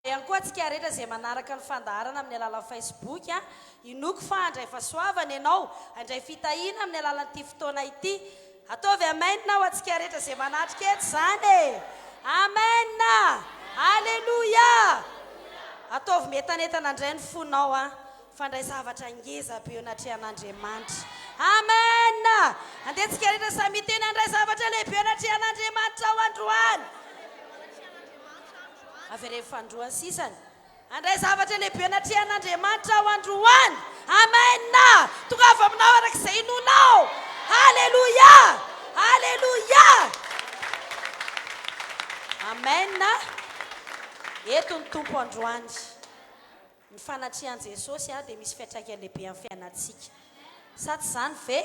Ankoatsika rehetra izay manaraka ny fandaharana amin'ny alalan'ny Facebook inoko fa andray fahasoavana ianao andray fitahiana amin'ny alalan'ity fotoana ity ataovy amen ho antsika rehetra izay manatrika eto izany amen alleluia ataovy metanetana andray ny fonao fandray zavatra ngeza be eo anatrehan'Andriamanitra amen andehantsika rehetra samy miteny andray zavatra lehibe eo anatrehan'Andriamanitra ho androany FIvoriam Androany sisany andray zavatra lehibe anatrehan'Andriamanitra ho androany amen tonga avy aminao arak'izay inonao halleluia halleluia amen eto ny tompo androany ny fanatrehan Jesosy dia misy fiantraikany lehibe amin'ny fiainantsika sa tsy izany ve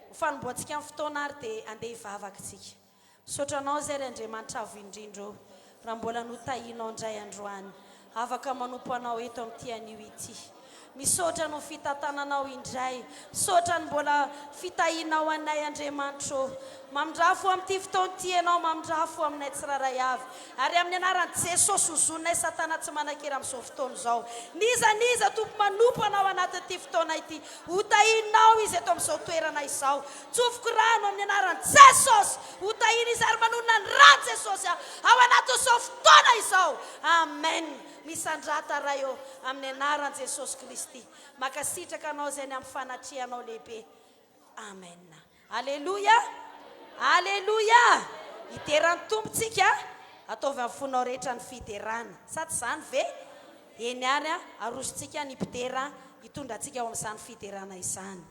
ho fanomboantsika amin'ny fotoana ary dia andeha hivavaka tsika sotranao zay ry Andriamanitra avo indrindro raha mbola notahinao indray androany afaka manompo anao eto amin'ity anio ity misaotra no fitantananao indray misaotra ny mbola fitahinao anay Andriamanitra mamindrafo amin'ity fotoana ity ianao mamindrafo aminay tsiraray avy ary amin'ny anaran'i Jesosy hozonay satana tsy manan-kera amin'izao fotoana izao niza tompo manompo anao anatin'ity fotoana ity hotahinao izy eto amin'izao toerana izao tsofoko rano amin'ny anaran'i Jesosy hotahina izy ary manonona ny rano Jesosy ao anatin'izao fotoana izao amen misandrata raha eo amin'ny anaran'i Jesosy Kristy makasitraka anao zay ny amin'ny fanatrehanao lehibe amen alleluia alleluia iteran'ny tompontsika ataovy amin'ny fonao rehetra ny fiderana sa tsy izany ve eny ary arosontsika ny mpidera hitondrantsika ao amin'izany fiderana izany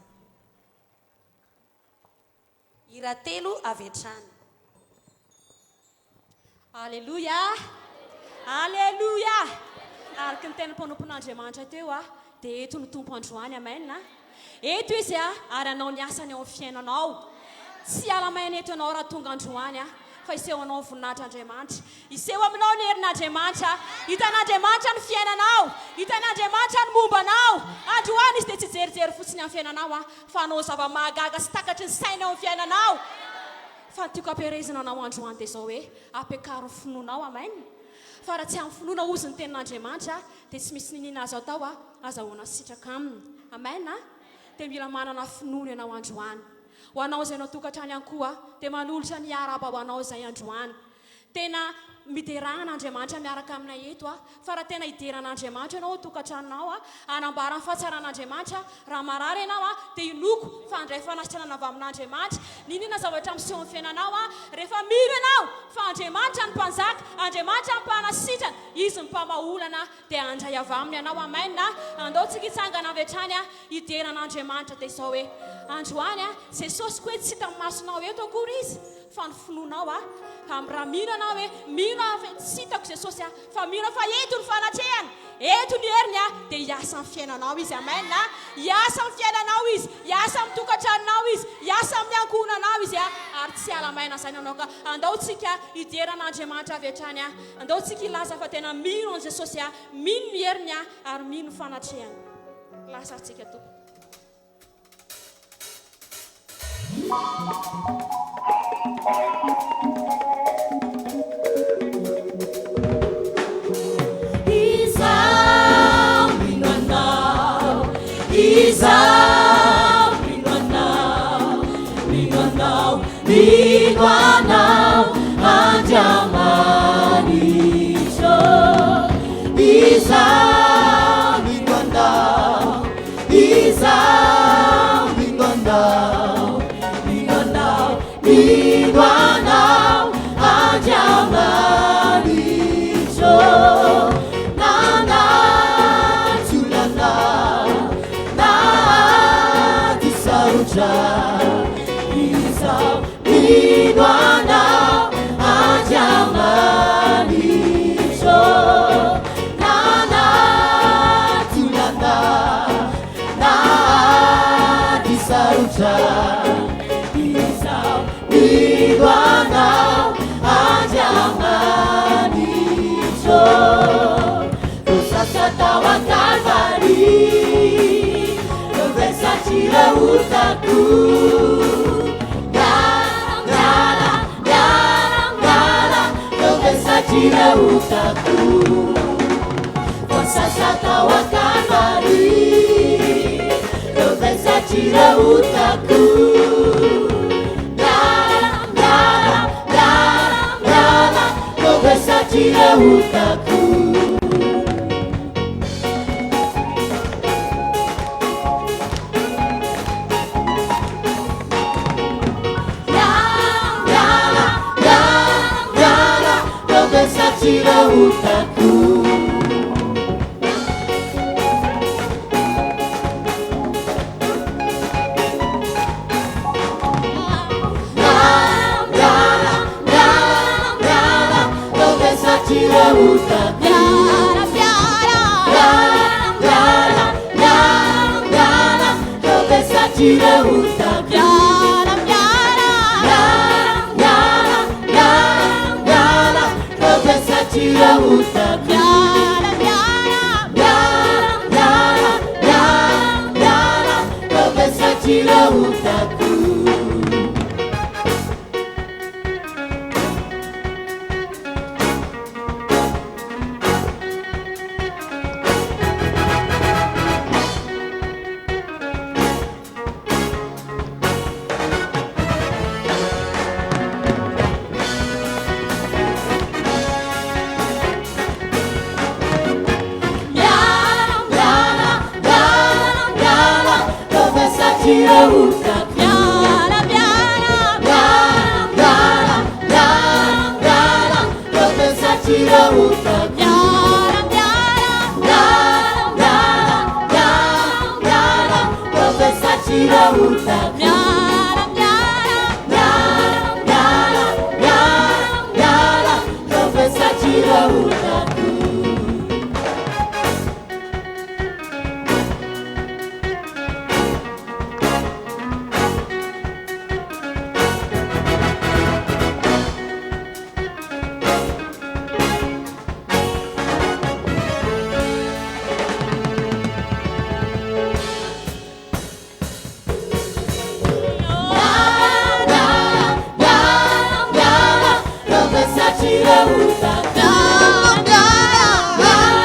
hira telo avy hatrany alleluia alleluia araka ny tena mpanompon'Andriamanitra teo dia eto ny tompo androany amen eto izy ary anao ny asany ao amin'ny fiainanao tsy alamaina eto anao raha tonga androany fa iseho anao ny voninahitr'Andriamanitra iseho aminao ny herin'Andriamanitra hitan'Andriamanitra ny fiainanao hitan'Andriamanitra ny mombanao androany izy dia tsy jerijery fotsiny amin'ny fiainanao fa anao zava-mahagaga sy takatry ny saina ao amin'ny fiainanao fa ny tiako ampiarezana anao androany dia izao hoe ampiakaro ny finoanao amen fa raha tsy amin'ny finoana ozy ny tenin'Andriamanitra dia tsy misy ninina azo atao azahoana sitraka aminy amen dia mila manana finoana ianao androany ho anao izay anao tokantrano ihany koa dia manolotra ny araba ho anao izay androany tena mideran'Andriamanitra miaraka aminay eto fa raha tena hideran'Andriamanitra ianao tokantranonao anambara ny fahatsara'Andriamanitra raha marary ianao dia inoko fa andray fanasitranana avy amin'Andriamanitra ninona zavatra miseho amin'ny fiainanao rehefa miro ianao fa Andriamanitra ny mpanjaka Andriamanitra ny mpanasitrana izy ny mpamaolana dia andray avy aminy ianao amen andao tsika hitsangana avy hatrany hideran'Andriamanitra dia izao hoe androany Jesosy koa tsy hita amin'ny masonao eto akory izy fa ny finoanao amin'ny raha mino anao hoe mino tsy hitako Jesosy fa mino fa eto ny fanatrehany eto ny heriny dia hiasa amin'ny fiainanao izy amen hiasa amin'ny fiainanao izy hiasa amin'ny tokantranonao izy hiasa amin'ny ankohonanao izy ary tsy alamaina zany anao ka andao tsika hideran'Andriamanitra avy hatrany andao tsika hilaza fa tena mino an Jesosy mino ny heriny ary mino ny fanatrehany lasa tsika tompo Iguana, Ajamani, tira utaku Wasasa tawakamari Robesa tira utaku Robesa tira utaku Tira utaku Tira utaku Tira utaku Tira utaku Tira utaku Tira utaku Tira utaku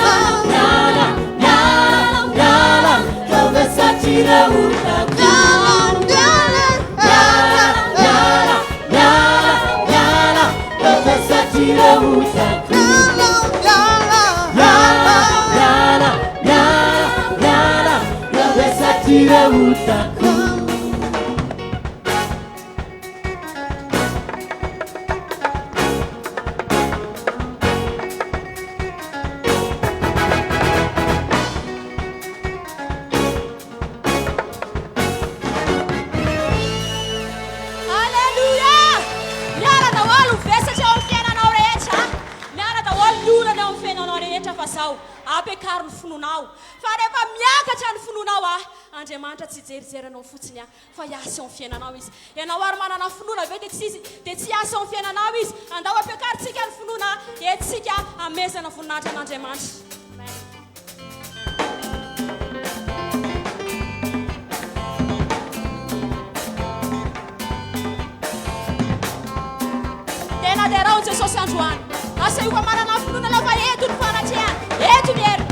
Tira utaku Tira utaku Tira utaku Apekary ny fononao fa rehefa miakatra ny fononao Andriamanitra tsy jerijeranao fotsiny fa hiasa amin'ny fiainanao izy ianao ary manana finoana ve dia tsy hiasa amin'ny fiainanao izy andao apekarintsika ny finoana etsika amezana voninahitra an'Andriamanitra tena dia raha Jesosy androany asa io fa manana finoana lafa eto ny fanatrehana eto ny hery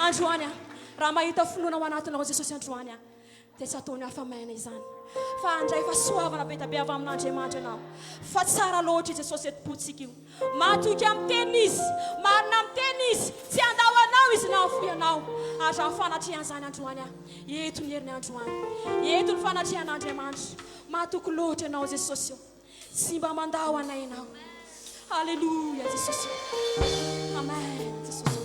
Androany raha mahita finoana ao anatinao Jesosy androany dia tsy ataony hafa-maina izany fa andray fa soavana be tabe avy amin'Andriamanitra ianao fa tsara loatra Jesosy etopontsika io matoky amin'ny teny izy marina amin'ny teny izy tsy andao anao izy na afoy anao ary raha fanatrihan'izany androany eto ny herin'ny androany eto ny fanatrihan'Andriamanitra matoky loatra ianao Jesosy io tsy mba mandao anay ianao Alléluia Jesosy Amen Jesosy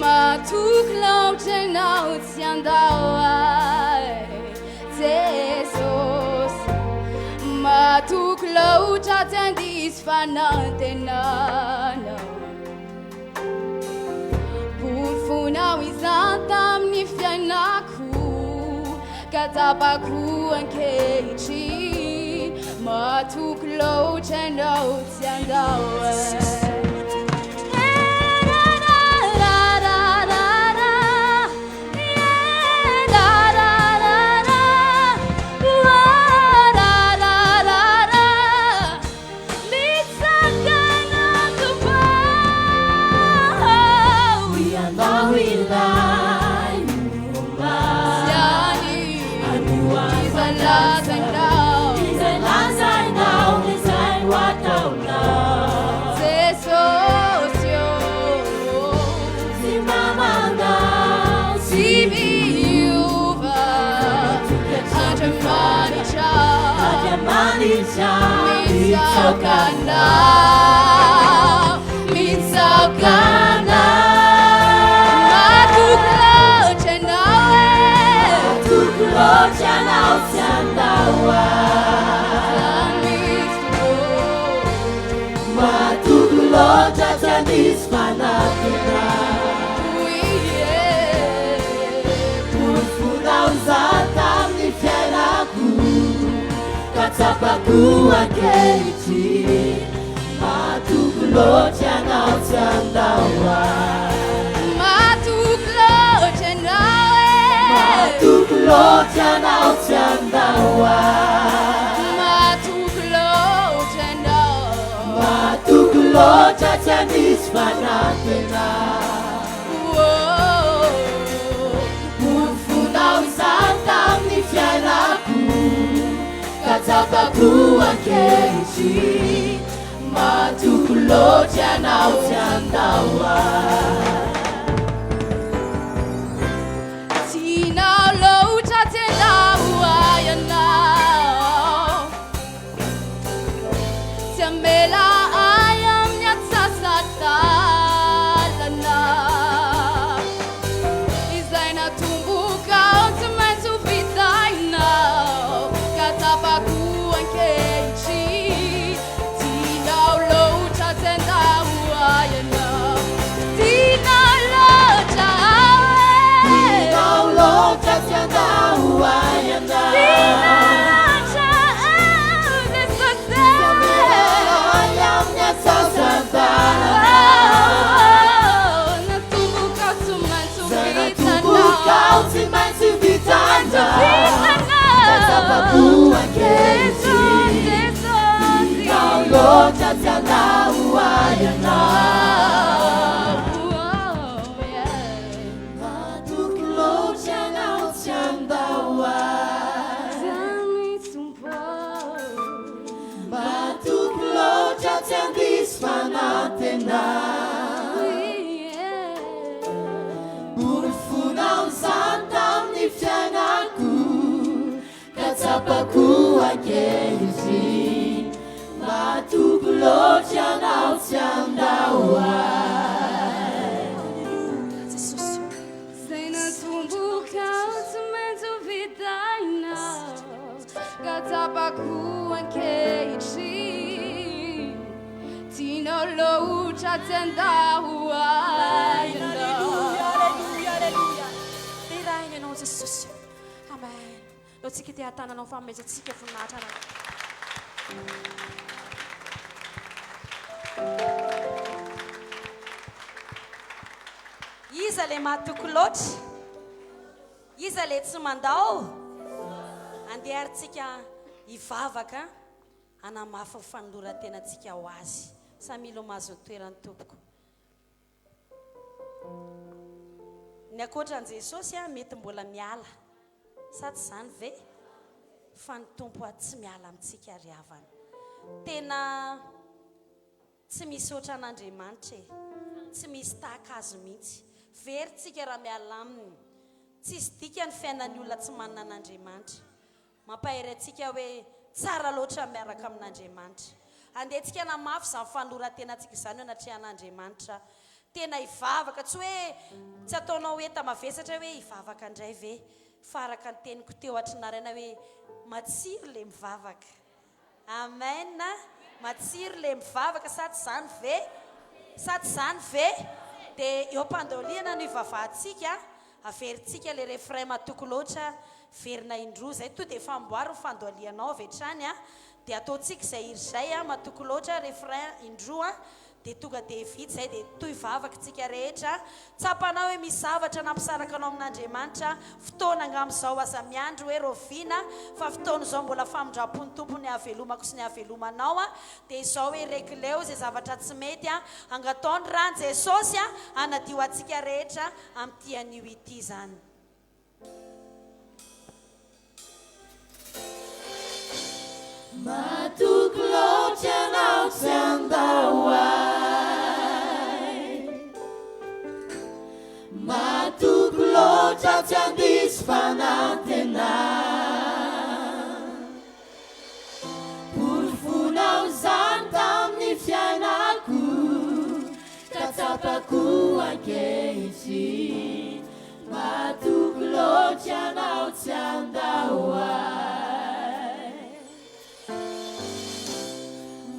Ma Matuklao tena utiandawai Jesus Matuklao tatendis fanantenana Purfuna wizatam ni fianaku Katapaku ankechi Matuklao tena utiandawai Mitsokana Matuklo chanao chandawa Matuklo chachandis panakina Purfuna uzatam ni fianaku Katapaku akechi Matuklo chanao chandawa Matuklo chanao chandawa Matuklo chachandis panakena Purfuna uzatam ni fianaku Katapaku akechi Matuklo chanao chandawa Tina lo chatendawa yana Tambela ayam nyatsasatala Izaina tumbuka utumentu vidaina Katapaku ankechi Tina lo chatendawa yana Tina lo chatendawa yana Katapaku akechi Matuklo chanao chandawa Zaina tumbuka utumentu vidaina Katapaku akechi Tino lo chatendawa Alléluia, alléluia, alléluia. Tirainy anao Jesosy. Amen. Lô tsika te hatananao famezatsika voninahitra na. Iza le matoky loatra? Iza le tsy mandao? Andeharintsika hivavaka hanamafy ny fanoloran-tenatsika ho azy. Samilo mahazo ny toerany tompoko. Ny ankoatran Jesosy mety mbola miala. Sa tsy zany ve? Fa ny tompo tsy miala amintsika ry havana. Tena tsy misy oatra an'Andriamanitra e. Tsy misy tahaka azy mihitsy. Veritsika raha miala aminy. Tsisy dikany fiainan'ny olona tsy manana an'Andriamanitra. Mampahery antsika hoe tsara loatra miaraka amin'Andriamanitra. Andehantsika namafy izany fanoloran-tenantsika izany ho anatrehana Andriamanitra tena hivavaka tsy hoe tsy ataonao hoe tamavesatra hoe hivavaka indray ve faraka ny teniko teo atrinaraina hoe matsiro le mivavaka. Amen. Matsiro le mivavaka sa tsy zany ve? Sa tsy zany ve? Dia eo am-pandaliana no hivavahantsika averintsika le refrain matoko loatra verina indroa zay to dia famboary ny fandalianao avy hatrany dia ataontsika izay iry izay matoko loatra refrain indroa dia tonga dia vita zay dia toy vavaka tsika rehetra. Tsapanao hoe misy zavatra nampisaraka anao amin'Andriamanitra fotoana angamizao aza miandro hoe roviana fa fotoan'izao mbola famindram-pony tompony havelomako sy ny havelomanao dia izao hoe regleo izay zavatra tsy mety angataony rany Jesosy anadio antsika rehetra amin'ity anio ity zany. Matoko loatra anao tsy andao ay, matoko loatra tsy andisy fanantena, porofonao zany tamin'ny fiainako ka tsapako ankehitriny, matoko loatra anao tsy andao ay.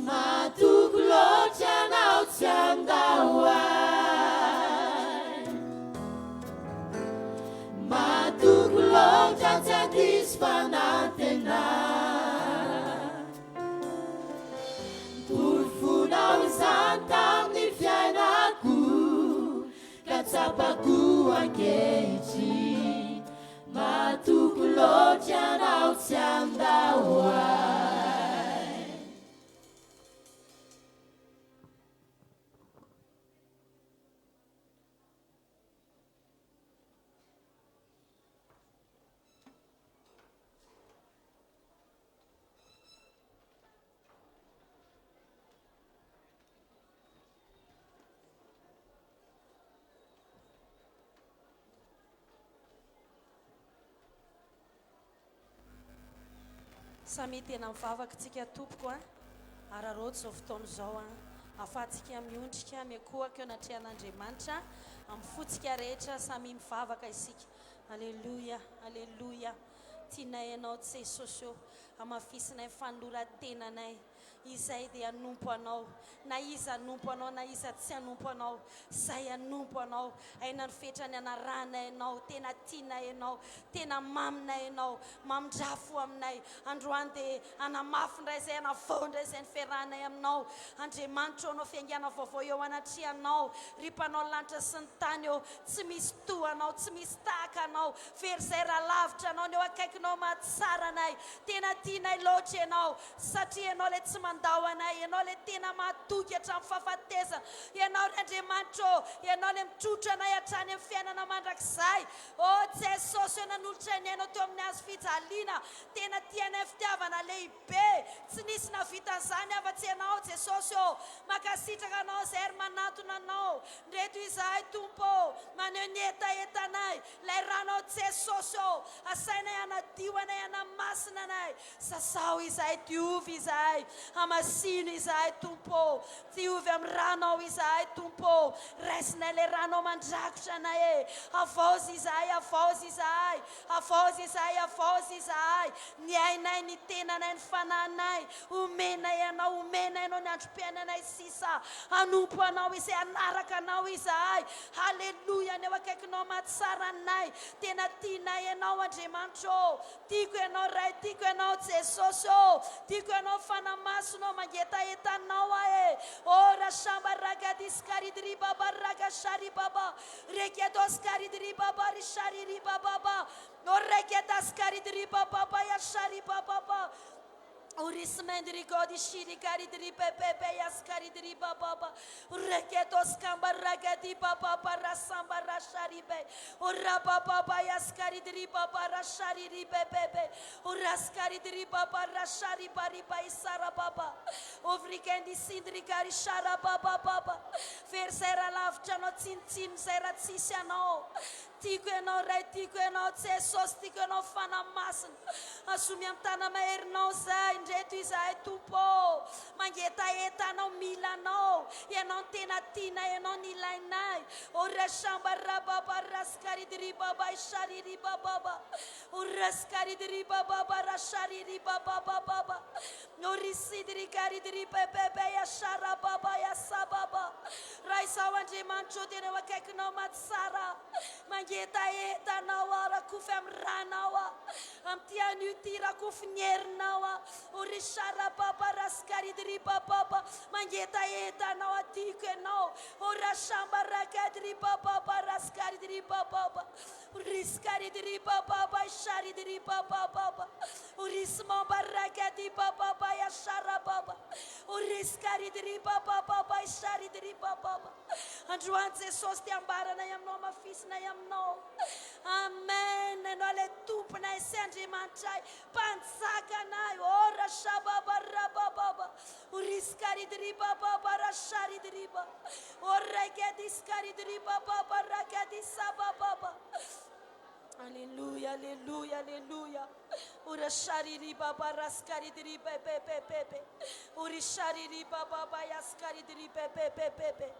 Matoko loatra anao tsy andao ay, matoko loatra tsy andisy fanantena, porofonao izany tamin'ny fiainako ka tsapako ankehitriny, matoko loatra anao tsy andao ay. Samy tena mivavaka tsika tompoko araroto zao fotoana zao afahantsika miondrika miakohaka eo anatrehan'Andriamanitra amin'ny fotsika rehetra samy mivavaka isika. Alleluia, alleluia. Tianay ianao Jesosy eo amafisinay fanoloran-tenanay izay dia hanompo anao na iza hanompo anao na iza tsy hanompo anao zay hanompo anao aina ny fetrany anaranay ianao tena tianay ianao tena maminay ianao mamindrafo aminay androany dia anamafindray izay anavaondray izay ny fiarahanay aminao Andriamanitra anao fiangana vaovao eo anatrehanao ripanao lanitra sy ny tany eo tsy misy tohanao tsy misy tahaka anao very izay raha lavitra anao ny eo akaikinao mahatsara anay tena tianay loatra ianao satria ianao ilay tsy mandao anay ianao ilay tena mahatoky hatramin'ny fahafatesana ianao ry Andriamanitra ianao ilay mitrotra anay hatrany amin'ny fiainana mandrakizay Jesosy eo nanolotra ny ainao teo amin'ny hazo fijaliana tena tianay fitiavana lehibe tsy nisy navita an'izany afa-tsy ianao Jesosy makasitraka anao izay ary manatona anao ndreto izahay tompo maneho ny etaetanay ilay ranao Jesosy asainay anadio anay anamasina anay sasao izahay diovy izahay amasino izahay tompo diovy amin'ny ranao izahay tompo raisinay ilay ranao mandrakotra anay avaozy izahay avaozy izahay avaozy izahay avaozy izahay ny ainay ny tenanay ny fananay omenay ianao ny androm-piainanay sisa anompo anao izay anaraka anao izahay halleluia ny eo akaikinao mahatsara anay tena tianay ianao Andriamanitra tiako ianao ray tiako ianao Jesosy tiako ianao fanamasinao mangetaetanao rasamba rakadiskaridri baba rakashari baba rekiadoskaridri baba rishariri baba rekiadaskaridri baba yashari baba Urismendri godi shiri karidri pepe yaskaridri baba reketos kamba ragadi baba rasamba rasharibe urababa yaskaridri baba rashari pepe uraskaridri baba rashari bariba isara baba uvrikendi sindri kari shara baba versera lavchano tsin sera tsisiano tiako ianao ray tiako ianao Jesosy tiako ianao fanamasina asomy amin'ny tana maherinao zay indreto izahay tompo mangetaetanao milanao ianao ny tena tiana ianao ny ilainay orashamba rababa raskaridi baba ishariri baba oraskaridi baba rashariri baba orisidiri karidiri bebe ya shara baba ya sababa raisao andriamanitro tena akaikinao matsara mangetaetanao rakofy amin'ny ranao amin'ny anio ty rakofy ny herinao orishara baba raskaridi baba mangetaetanao atiako ianao orashamba rakadiri baba raskaridi baba riskaridi baba isharidi baba orismamba rakadi baba ya shara baba oriskaridi baba isharidi baba androany Jesosy ty ambaranay aminao mafisinay aminao amen ianao le tomponay sy andriamanitray mpanjakanay ora shababa rababa oriskaridi baba rasharidi baba orakadi skaridi baba rakadi sababa Alléluia, alléluia, alléluia. Ora shariri baba raskaridi pepe. Uri shariri baba yaskaridiri pepe.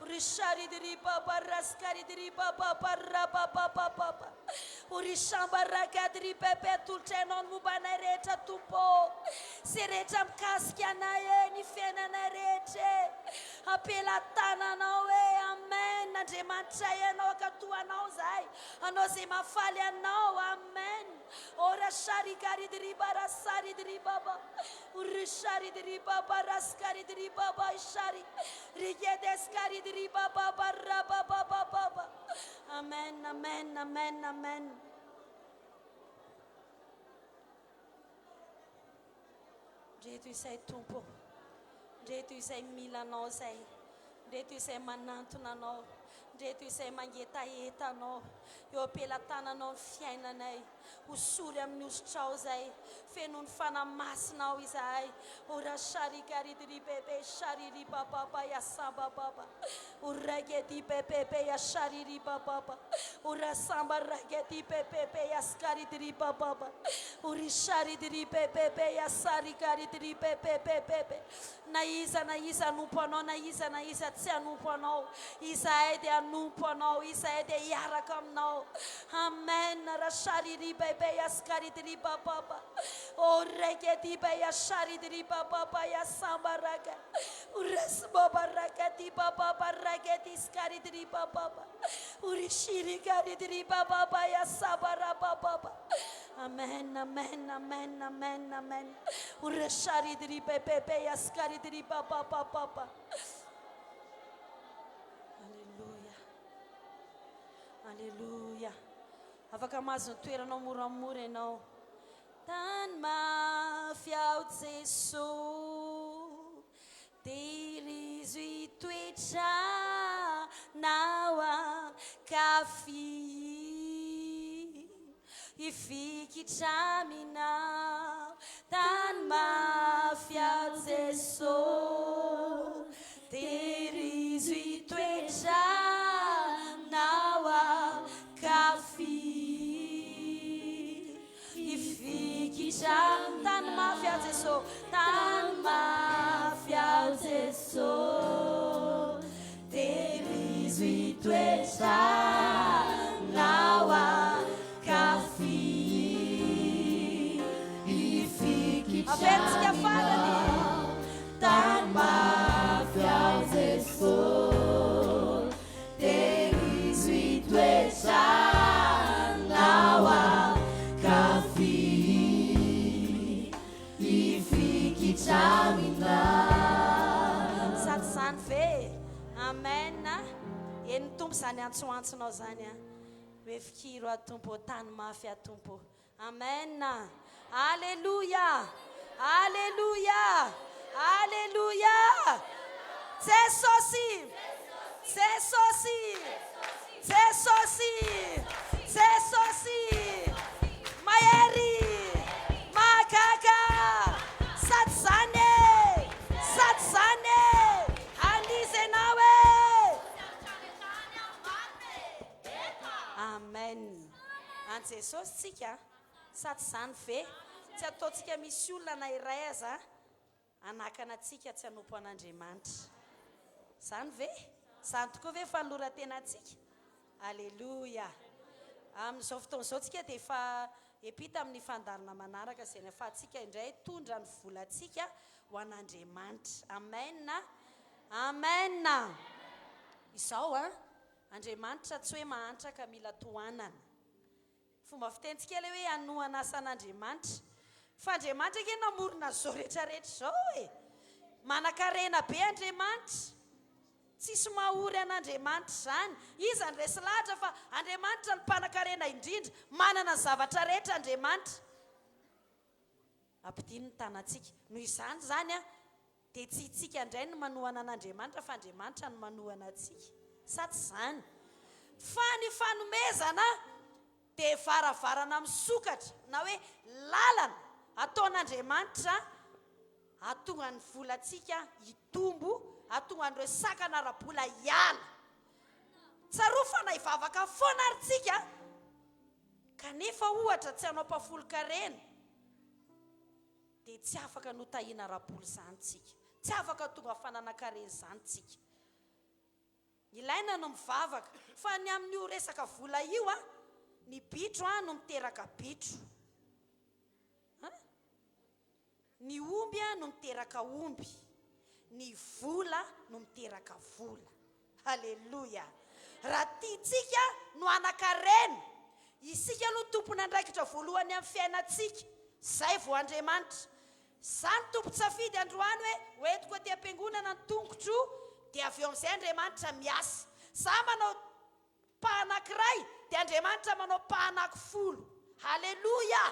Uri shariri baba raskaridi baba baba. Uri shamba rakadiri pepe tultenon mubana recha tupo. Serecha mkaskia naye ni fena na reche. Apela tana nawe amen. Najemantaya na wakatua na uzai. Anozima falha não, amém. Ora shari kari diri bara sari diri baba, uri shari diri baba raskari diri baba shari, rigedes kari diri baba barra baba. Amen, amen, amen, amen. Jetu isai tumpo, jetu isai milano isai, jetu isai mananto nano. Jetu isai mangeta no eo ampelantananao ny fiainanay hosory amin'ny osotrao zay feno ny fanamasinao izahay ora sharikaridiri bebe shariri baba ya samba baba uragedi bebe ya shariri baba ora samba ragedi bebe ya skaridiri baba uri sharidiri bebe ya sarikaridiri bebe na isa numpo anao na isa tsy anompo anao izahay dia anompo anao izahay dia hiaraka aminao amen rashariri bebe ya skaridiri baba o regedi be ya sharidiri baba ya samba raga uras baba ragedi baba ragedi skaridiri baba uri shiri karidiri baba ya sabara baba amen amen amen amen amen urasharidiri bebe ya skaridiri baba Alléluia. Afaka mahazo toeranao moramora ianao. Tany mafia Jesosy terizo itoetranao akafi ifikitraminao. Tany mafia Jesosy terizo itoetranao akafi ifikitran tany mafia Jesosy tany mafia Jesosy terizo itoetranao akafi ifikitran tany mafia Jesosy terizo itoetranao akafi ifikitramina sady zany ve amen eny tompo zany antsoantsonao zany hoe fikiro a tompo tany mafy a tompo amen alleluia alleluia alleluia Jesosy Mayeri Makaka Satsane Alize nawe amen an jesosy tsika sady zany ve tsy ataontsika misy olona na iray aza anakana tsika tsy hanompo an'Andriamanitra zany ve zany tokoa ve fanoloran-tenatsika alleluia amin'izao fotoan'izao tsika dia efa epita amin'ny fandarina manaraka izay nefa tsika indray tondra ny volantsika ho an'Andriamanitra amen amen izao Andriamanitra tsy hoe mahantra ka mila tohanana fomba fitentsika ilay hoe hanohana asan'Andriamanitra fa Andriamanitra ke namorona zao rehetrarehetra zao manan-karena be Andriamanitra tsisy mahory an'Andriamanitra zany izy andresy lahatra fa Andriamanitra ny mpanan-karena indrindra manana zavatra rehetra Andriamanitra ampidiny ny tanantsika noho izany zany dia tsy itsika indray no manohana an'Andriamanitra fa Andriamanitra no manohana atsika sa tsy zany fa ny fanomezana dia varavarana misokatra na hoe lalana ataon'Andriamanitra atonga ny volantsika hitombo atonga an'ireo sakana ara-bola hiala tsarofa na hivavaka foana aritsika kanefa ohatra tsy hanao mpafolo-karena dia tsy afaka notahiana ara-bola zany tsika tsy afaka tonga fananan-karena zany tsika ilaina no mivavaka fa ny amin'io resaka vola io ny bitro no miteraka bitro ny omby no miteraka omby ny vola no miteraka vola halleluja raha tiatsika no anan-karena isika no tompon'andraikitra voalohany amin'ny fiainantsika zay vo Andriamanitra zany tompo-tsafidy androany hoe hoentiko aty am-piangonana ny tongotro dia avy eo amin'izay Andriamanitra miasa za manao pahanankiray dia Andriamanitra manao pahananki-folo halleluja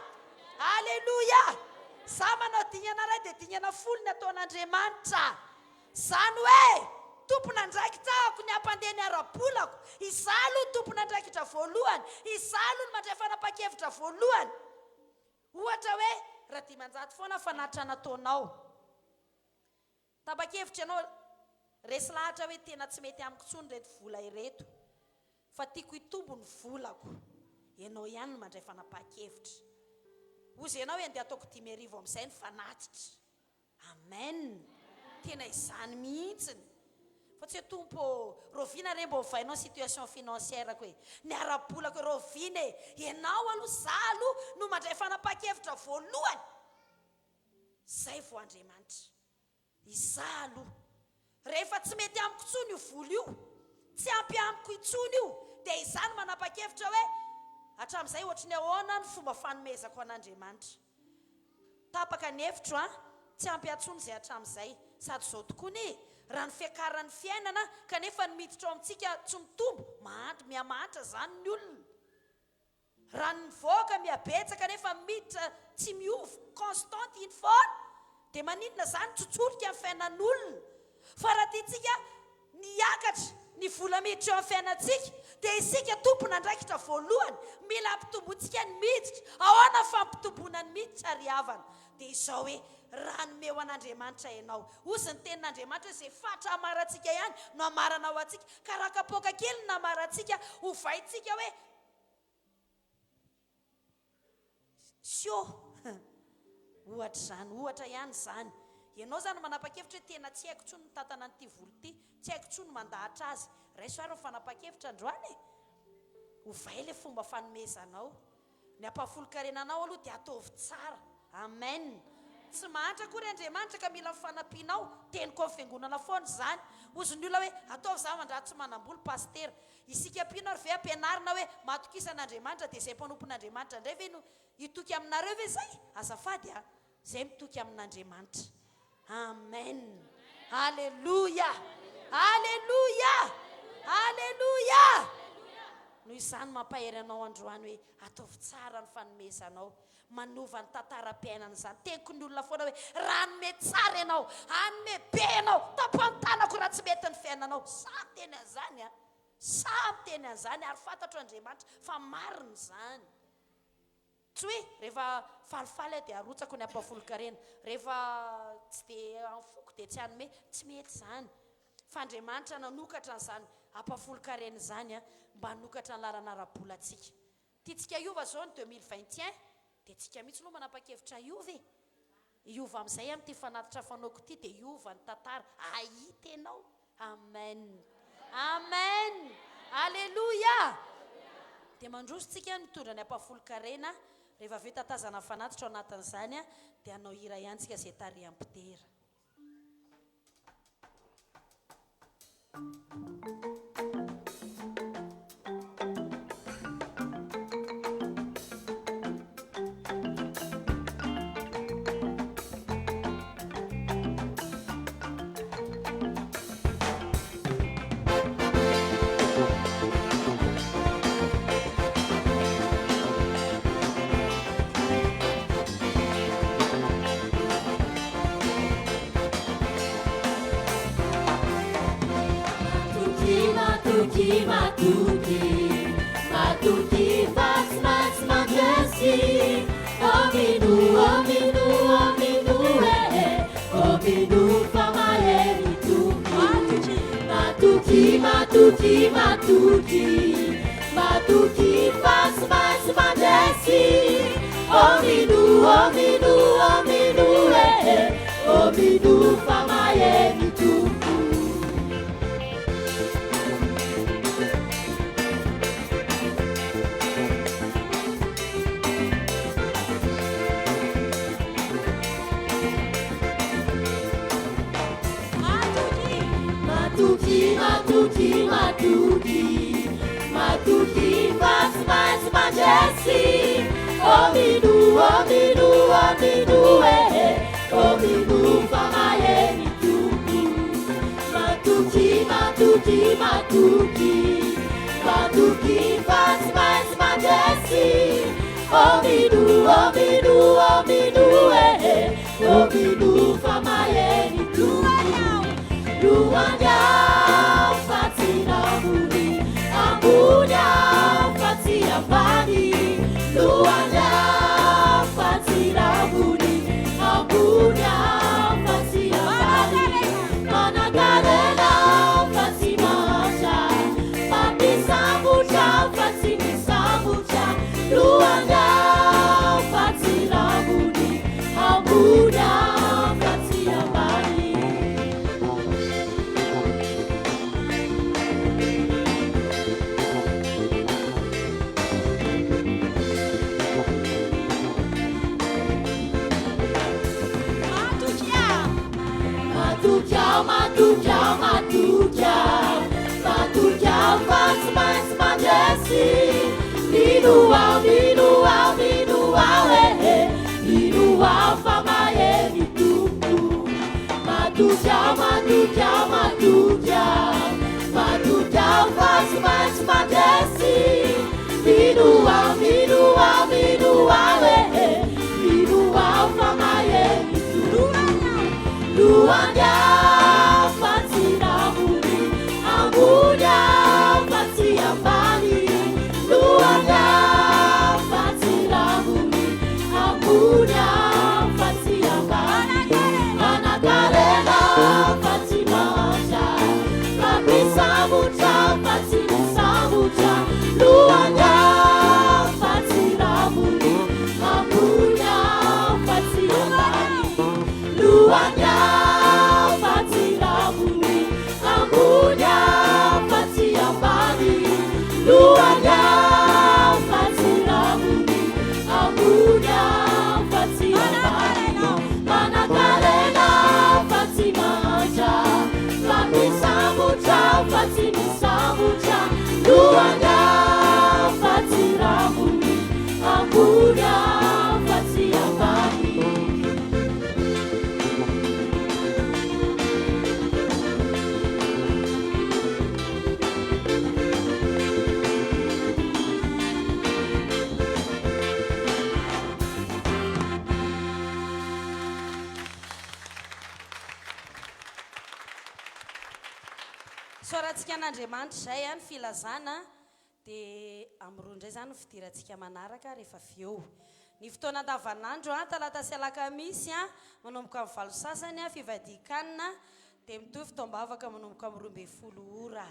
halleluja za manao dingana ray dia dingana folo ny ataon'Andriamanitra zany hoe tompon'andraikitra ny ampandeha ny ara-bolako izalo ny tompon'andraikitra voalohany izalo ny mandray fanapa-kevitra voalohany ohatra hoe raha 500 foana fanatra nataonao tapa-kevitra ianao resy lahatra hoe tena tsy mety amiko intsony reto vola ireto fa tiako hitombo ny volako ianao ihany no mandray fanapa-kevitra ozy ianao hoe andeha ataoko 10,000 amin'izay ny fanatitra amen tena izany mihitsiny fa tsy hoe tompo rovina re mbo vainao situation financière ko ny ara-bolako rovina ianao aloha zalo no mandray fanapa-kevitra voalohany zay vo Andriamanitra izalo rehefa tsy mety amiko intsony io vola io tsy ampy amiko intsony io dia izany manapa-kevitra hoe hatramin'izay ohatry ny ahoana ny fomba fanomezako an'Andriamanitra tapaka ny hevitro tsy ampy antsony izay hatramin'izay sady zao tokoa ny raha ny fiakaran'ny fiainana kanefa ny miditra ao amintsika tsy mitombo mihamahatra zany ny olona raha ny voaka mihabetsaka nefa miditra tsy miova constante iny foana dia maninona zany tsotsorika amin'ny fiainan'olona fa raha tiatsika niakatra ny vola miditra eo amin'ny fiainantsika dia isika tompon'andraikitra voalohany mila ampitombontsika ny miditra ahoana fampitomboana ny miditra ry havana dia izao hoe raha nomeo an'Andriamanitra ianao ozy ny tenin'Andriamanitra izay fatra amaratsika ihany no amarana ao atsika ka raha kapoaka kely no amaratsika ho vaintsika hoe sio ohatra zany ohatra ihany zany ianao zany manapa-kevitra hoe tena tsy haiko intsony mitantana an'ity vola ity tsy haiko intsony mandahatra azy raisoary ny fanapa-kevitra androany ho vai le fomba fanomezanao ny ampafolo-karenanao aloha dia ataovy tsara amen tsy mahantra kory Andriamanitra ka mila mifanampianao teniko amin'ny fiangonana foana zany ozy ny olona hoe ataovy za mandraty tsy manam-bola pastera isika ampianao ry ve ampianarina hoe matokisan'Andriamanitra dia izay mpanompon'Andriamanitra indray ve no hitoky aminareo ve zay azafady zay mitoky amin'Andriamanitra amen halleluja halleluja halleluja noho izany mampahery anao androany hoe ataovy tsara ny fanomezanao manova ny tantaram-piainana zany teniko ny olona foana hoe raha nome tsara ianao hanome be ianao tampanotanako raha tsy mety ny fiainanao samy teny an'izany samy teny an'izany ary fantatro Andriamanitra fa marina zany tsy hoe rehefa falifaly dia arotsako ny ampafolo-karena rehefa tsy dia anfoko dia tsy hanome tsy mety zany fa Andriamanitra nanokatra n'izany ampafolo-karena zany mba hanokatra ny laranara-bolatsika tiatsika iova zao ny 2021 dia tsika mihitsy aloha manapa-kevitra iova iova amin'izay amin'ity fanatitra fanaoko ity dia iova ny tantara ahita ianao amen amen alleluia dia mandrositsika mitondra ny ampafolo-karena rehefa vita tazana fanatitra ao anatin'izany a dia anao hira ihantsika izay tariam-pitera Matuki faz mais magesi Ominu famaeli tu Matuki faz mais magesi Ominu famaeli tu Matuki faz mais magesi Ominu famaeli tu Matuki faz mais magesi Ominu famaeli tu Luanda fatina muni Ambunya fatia bani Luanda fatina muni Ambunya fatia bani Managarela fatima cha Papi sabucha fatimi sabucha Luanda fatina muni Ambunya fatia bani Matukia faz mais magesi Minua famaeli tupu Matukia faz mais magesi Minua famaeli tupu Luanda fatina muni Ambunya fatia bani Luanda fatina muni Ambunya fatia bani Managarela fatima cha Papi sabucha fatimi sabucha Luanda fatina muni Ambunya fatia bani Luanda fatia muni Ambunya fatia bani Luanda fatia muni Ambunya fatia bani Managarela fatima cha Papi sabucha fatimi sabucha Luanda fatia muni Ambunya fatia bani soratsika an'Andriamanitra izay ny filazana dia am'roa indray zany fidirantsika manaraka rehefa avy eo ny fotoana andavanandro talata sy alakamisy manomboka amin'ny valo sasany fifadian-kanina dia mitovy FOTOAM-BAVAKA manomboka amin'ny 12 ora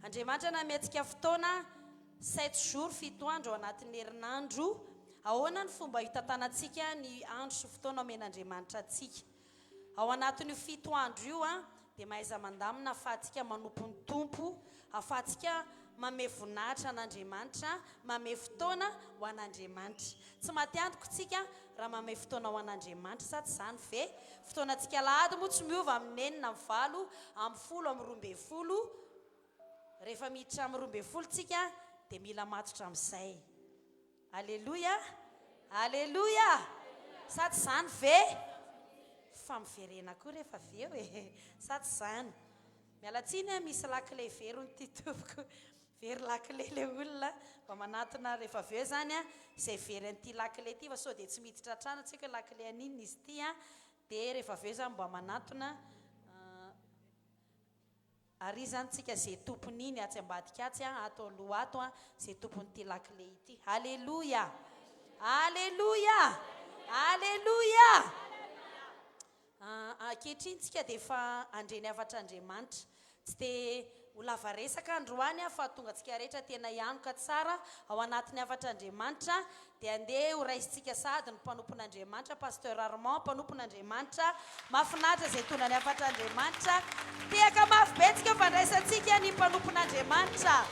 Andriamanitra nametsika fotoana 7 jours 7 andro ao anatin'ny herinandro. Ahoana ny fomba hitantanantsika ny andro sy fotoana omen'Andriamanitra antsika. Ao anatin'io 7 andro io dia mahaiza mandamina ahafahantsika manompo ny tompo, ahafahantsika mame voninahitra an'Andriamanitra, mame fotoana ho an'Andriamanitra. Tsy maty antoko tsika raha mame fotoana ho an'Andriamanitra sa tsy izany ve? Fotoanantsika Alahady moa tsy miova amin'ny 4, amin'ny 7, amin'ny 10, amin'ny 12. Rehefa miditra amin'ny 12 tsika dia mila matotra amin'izay. Alleluia, alleluia. Sa tsy izany ve? Famiverena koa rehefa avy eo e. Sa tsy izany? Miala tsiny misy lakile very ny titoboko. Very lakile le olona mba manatona rehefa avy eo zany izay very an'ity lakile ity fa sao dia tsy miditra trano tsika lakile aninona izy ity dia rehefa avy eo zany mba manatona ary zany tsika izay tompony iny atsy ambadika atsy ato aloha ato izay tompon'ity lakile ity. Alleluia, alleluia, alleluia. Ankehitriny tsika dia efa andreny avatra Andriamanitra, tsy dia ho lava resaka androany fa tonga antsika rehetra tena hianoka tsara ao anatin'ny avatra Andriamanitra dia andeha ho raisintsika sady ny mpanompon'Andriamanitra pasteur Armand, mpanompon'Andriamanitra. Mahafinaritra izay tonga ny avatra Andriamanitra. Tehaka mafy be tsika fandraisantsika ny mpanompon'Andriamanitra.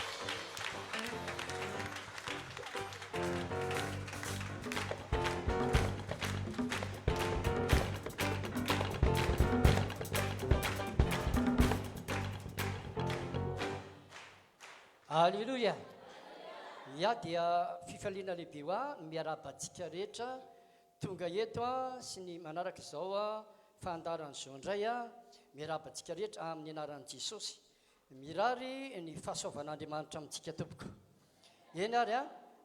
Alleluia. Ia dia fifaliana lehibe hoa miarabantsika rehetra tonga eto sy ny manaraka izao fandaran'izao indray miarabantsika rehetra amin'ny anaran'i Jesosy. Mirary ny fahasoavan'Andriamanitra amintsika tompoko. Eny ary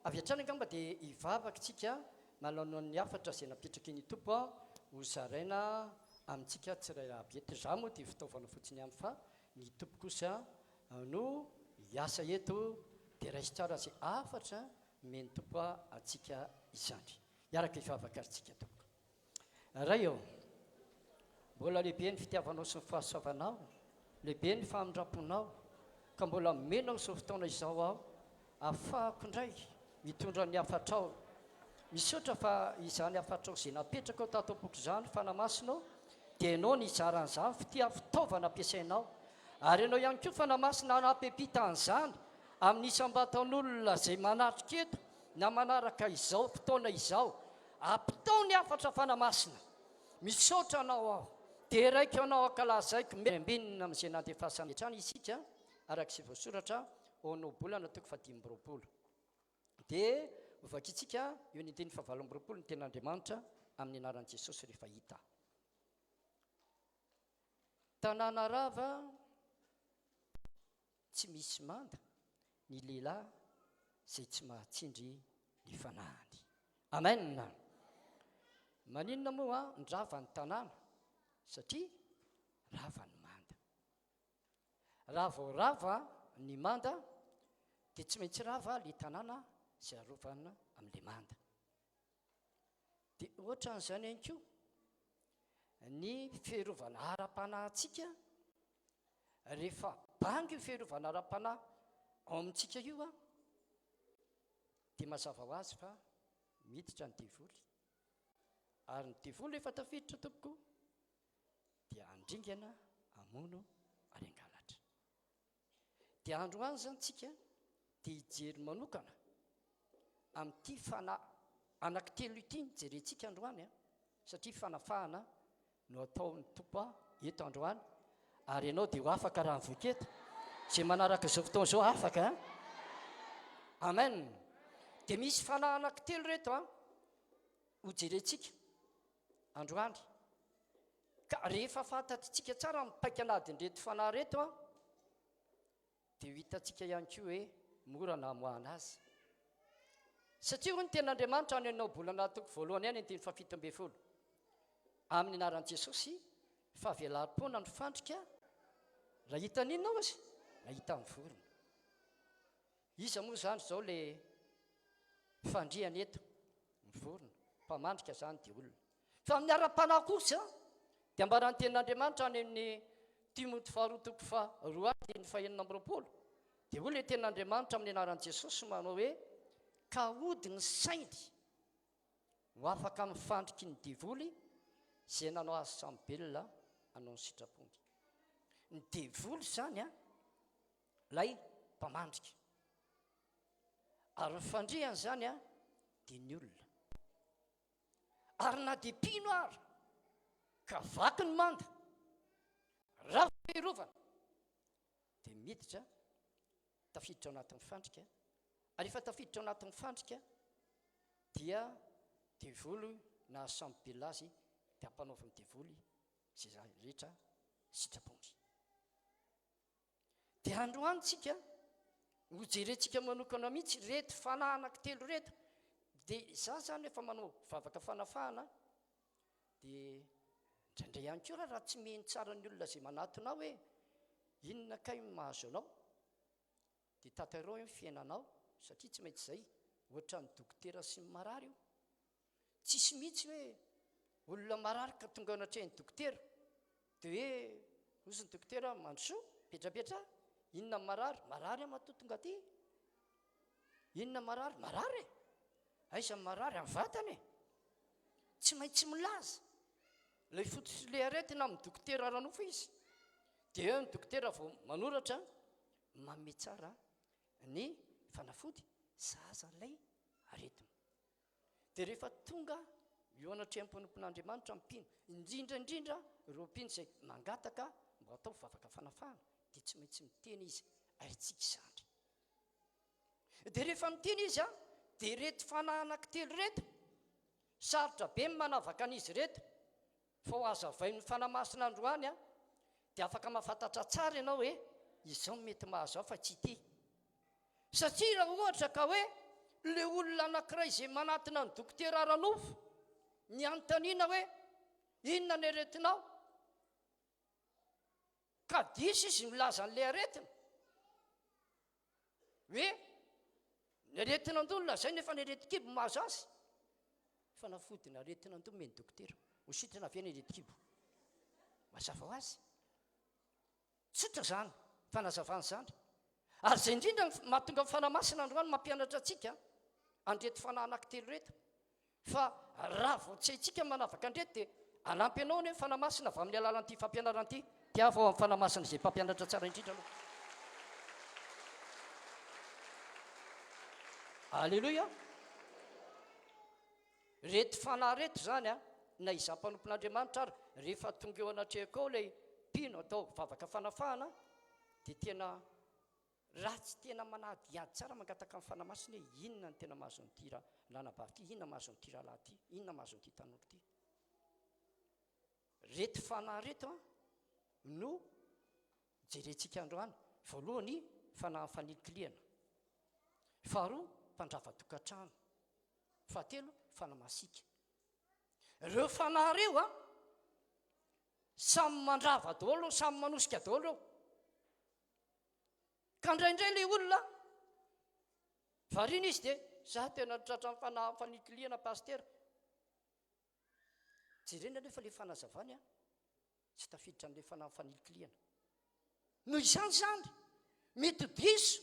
avy hatrany angamba dia hivavaka tsika manao ny hafatra izay napetraky ny tompo ho zaraina amintsika tsirairay aby eto. Izaho moa dia fitaovana fotsiny ihany fa ny tompo kosa no hiasa eto dia raisy tsara izay afatra meny tompo atsika izany. Iaraka hivavaka arytsika tompoko. Ray eo, mbola lehibe ny fitiavanao sy ny fahasoavanao, lehibe ny famindraponao, ka mbola menao izao fotoana izao aho ahafahako indray mitondra ny hafatrao. Misaotra fa izany hafatrao izay napetraka ao tatompoko izany fanamasinao dia ianao ny izaran'izany fitaovana ampiasainao. Ary ianao ihany koa fanamasina anampepita an'izany amin'ny isam-batan'olona izay manatrika eto na manaraka izao fotoana izao ampitaony hafatra fanamasina. Misaotra anao aho dia raika anao ankalazaiko ambinina amin'izay nandefasana hatrany isika arak'izay voasoratra ao Nobolana 5:20. Dia hovakitsika eo ny 9:20 ny ten'Andriamanitra amin'ny anaran'i Jesosy rehefa hita. Tanàna rava tsy misy manda ny lehilahy izay tsy mahatsindry ny fanahany. Amen. Maninona moa ny rava ny tanàna? Satria rava ny manda. Raha vao rava ny manda dia tsy maintsy rava ilay tanàna izay arovana amin'ilay manda. Dia ohatra n'izany ihany koa ny fiarovana ara-panahintsika rehefa bangy io fiarovana ara-panahy ao amintsika io dia mazava ho azy fa miditra ny devoly. Ary ny devoly rehefa tafiditra tompoko dia andringana amono ary angalatra. Dia andro any zany tsika dia hijery manokana amin'ity anankitelo ity jerentsika androany satria fanafahana no ataon'ny tompo eto androany. Ary ianao dia ho afaka raha mivoketo izay manaraka izao fotoana izao afaka. Amen. Dia misy fanahy anankitelo reto ho jerentsika androany. Ka rehefa fantatritsika tsara mipaika anadiny reto fanahy reto dia ho hitantsika ihany koa hoe mora namoahana azy. Satria hoy ny ten'Andriamanitra any ianao bolana toko voalohany ihany ny 7:20 amin'ny anaran'i Jesosy fa velam-pona ny fandrika raha hita ninao azy raha hita amin'ny vorona. Iza moa zany izao le fandriany eto ny vorona, mpamandrika zany dia olona. Fa amin'ny ara-panahy kosa dia ambarany ten'Andriamanitra any amin'ny Timoty 2:2 ny 20. dia hoy le ten'andriamanitra amin'ny anaran'i jesosy manao hoe ka ody ny sainy ho afaka mifandriky ny devoly izay nanao azy samybelona anao ny sitrapony. Ny devoly zany a lay mpamandrika, ary ny fandriany zany a dia ny olona. Ary na dia mpino ary ka vaky ny manda raha fiarovana dia miditra tafiditra ao anatin'ny fandrika, ary efa tafiditra ao anatin'ny fandrika dia devoly na samybelona azy dia ampanaovany devoly zay rehetra sitrapony. Dia androany tsika ho jerentsika manokana mihitsy reto fanahy anankitelo reto. Dia za zany efa manao vavaka fanafahana dia indraindray ihany koa raha tsy miheny tsara ny olona izay manatonao hoe inona kay mahazo anao, dia tantarao hoe fiainanao, satria tsy maintsy izay ohatra ny dokotera sy ny marary io. Tsisy mihitsy hoe olona marary ka tonga anatrehany dokotera dia hoe ozy ny dokotera mandrosoa petrapetra, inona marary amato tonga aty, inona marary aiza marary amin'ny vatany, tsy maintsy milaza ilay fototra le aretina amin'ny dokotera ranofo izy. Dia eo ny dokotera vao manoratra manome tsara ny fanafody zaza ilay aretina. Dia rehefa tonga eo anatrehan'ny mpanompon'Andriamanitra mpino, indrindraindrindra ireo mpino izay mangataka mba atao vavaka fanafahana, dia tsy maintsy miteny izy aitsika izany. Dia rehefa miteny izy dia reto fanahy anankitelo reto sarotra be ny manavaka an'izy reto, fa ho azavain'ny fanamasina androany dia afaka mahafantatra tsara ianao hoe izao mety mahazo aho fa tsy ity. Satria raha ohatra ka hoe le olona anankiray izay manatina ny dokotera ranofo ny anontaniana hoe inona ny aretinao, ka diso izy milaza n'ilay aretina hoe ny aretinandolona zay nefa ny areti-kibo mahazo azy, fanafody ny aretinandolo meny dokotera ho sitrana avy ny areti-kibo mazava ho azy. Tsotra zany fanazavana zany. Ary izay indrindra mahatonga fanamasina androany mampianatra atsika andreto fanahy anankitelo reto, fa raha vao tsy haintsika manavaka andreto dia anampy anao ny fanamasina avy amin'ny alalan'ity fampianaran'ity. Tiavo ao amin'ny fanamasina izay mpampianatra tsara indrindra aloha. Alleloia. Reto fanahy reto zany na iza mpanompon'Andriamanitra ary rehefa tonga eo anatrehako ao ilay mpino atao vavaka fanafahana dia tena raha tsy tena manadiady tsara mangataka amin'ny fanamasina hoe inona ny tena mahazo n'ity lanabavy ity, inona mahazo n'ity rahalahy ity, inona mahazo n'ity tanora ity. Reto fanahy reto no jerentsika androany. Voalohany fanahy fanilikiliana, faharoa mpandrava-tokantrano, fahatelo fanamasika. Ireo fanahy reo samy mandrava daholo, samy manosika daholo eo. Ka indraindray ilay olona variana izy dia za tena tratra amin'ny fanahy fanilikiliana pastera. Jerena nefa ilay fanazavany tsy tafiditra amin'ilay fanahy fanilikiliana. Noho izany zany mety diso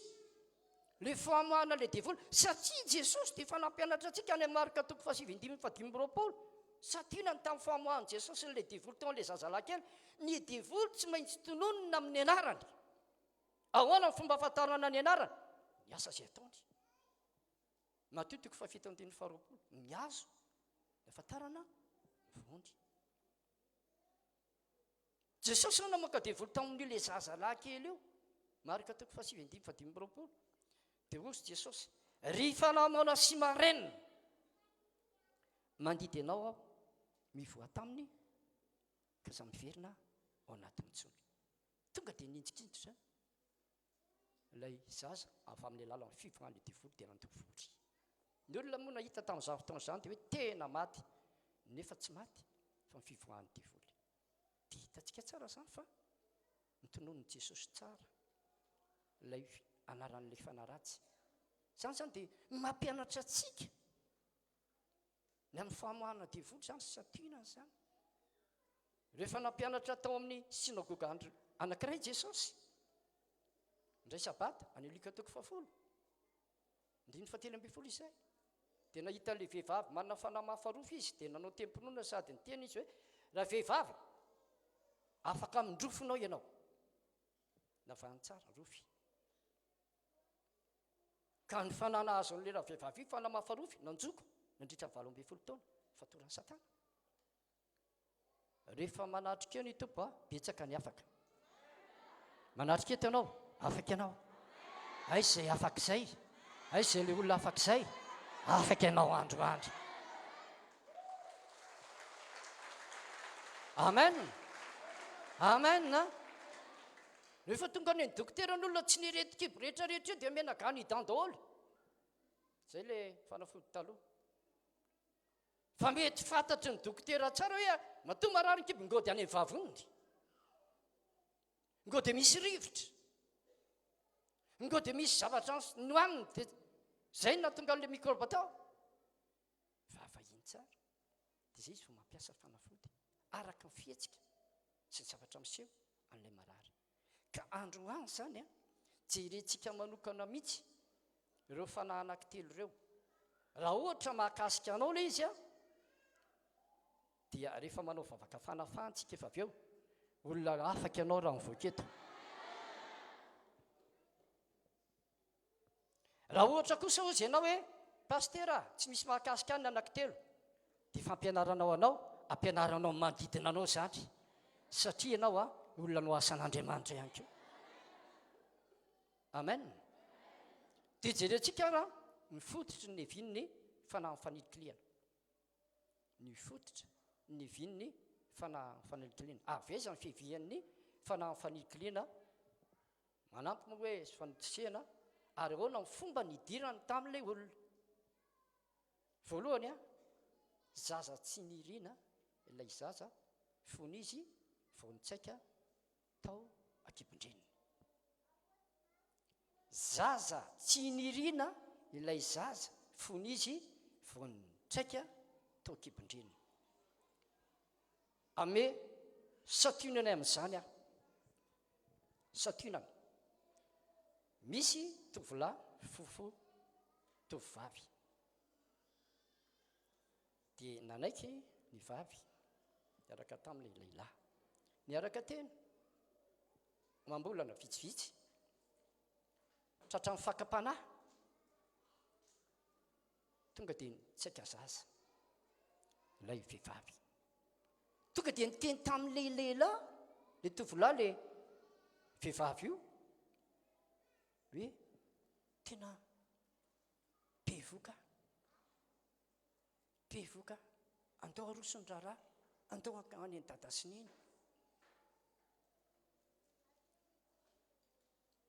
le famoahana le devoly, satria Jesosy dia fanampianatra antsika any amin'ny Marika 7:5-20. Satina ny tamin'ny famoahany Jesosy le devoly tao an'ilay zazalahy kely, ny devoly tsy maintsy tononona amin'ny anarany. Ahoana ny fomba ahafantarana ny anarany? Ny asa izay ataony. Mateo 7:20. Ny azo ny ahafantarana vonjy. Jesosy no namoaka devoly tamin'ilay zazalahy kely io, Marika 7:5-20. Dia hozy Jesosy, rehefa namana sy maraina mandidy ianao aho mivoa taminy ka za miverina ao anatin'ny tsony. Tonga dia nintsikintsitra ilay zaza avy amin'ny alalan'ny fivoahany devoly dia nandovory. Ny olona moa nahita tamin'izany fotoana izany dia hoe tena maty, nefa tsy maty fa ny fivoahany devoly. Dia hitantsika tsara izany fa nitonon'ny Jesosy tsara ilay anaran'ilay fanaratsy. Izany zany dia mampianatra atsika ny amin'ny famoahana devoly zany satinany zany. Rehefa nampianatra tao amin'ny sinagoga anankiray Jesosy, ndray sabata any alika toko fafolo ndiny fatelo amby folo izay dia nahita le vehivavy manana fanamafarofy izy dia nanao temponona sady ny tena izy hoe raha vehivavy afaka mindrofonao ianao navany tsara rofy ka ny fanana azo an'le raha vehivavy io fanamafarofy nanjoko nandritra 8 taona fatorany satana rehefa manatrika eo ny tompo betsaka ny afaka manatrika eto ianao afaka ianao ay zay afaka izay ay zay le olona afaka izay afaka ianao androandro amen amen rehefa tonga any dokteran'olona tsy niretik'ibo rehetrarehetra io dia menagany hidan daholo zay le fanafody taloha fa mety fantatry ny dokotera tsara hoe matoa marary kibo ngody any vavony ngody misy rivotra ngody misy zavatra no aminy dia zay natonga an'le microbe atao vavahiny tsara dia zay izy vo mampiasa fanafody araka ny fihetsika sy ny zavatra miseho an'ilay marary ka androany zany jerentsika manokana mihitsy ireo fanahy anankitelo ireo raha ohatra mahakasika anao le izy dia rehefa manao vavaka fanafahantsika efa avy eo olona afaka ianao raha mivoaketo raha ohatra kosa ozy ianao hoe pastera tsy misy mahakasika any anankitelo dia fampianaranao anao ampianaranao manodidina anao zany satria ianao olona no asan'Andriamanitra ihany koa amen dia jerentsika raha mifototry ny vininy fanafanilikiliana ny fototry ny vininy fanafanilikiliana aveza ny fivian'ny fanafanilikiliana manampy moa hoe sy fanotosehana ary ahoana ny fomba nidirany tamin'ilay olona voalohany zaza tsy nirina ilay zaza fony izy vao nitsaika tao akibondreniny zaza tsy nirina ilay zaza fony izy vao nitsaika tao akibondreniny ame sationana amin'izany sationana misy tovolahy fofo tovovavy dia nanaiky ny vavy niaraka tamin'ilay lehilahy niaraka teny mambolana vitsivitsy tratra ny fakapanahy tonga dia nitsaika zaza ilay vehivavy tonga dia niteny tamin'ilay lehilahy le tovolahy le vehivavy io hoe tena bevoka andao arosony raharaha andao any ny dada sininy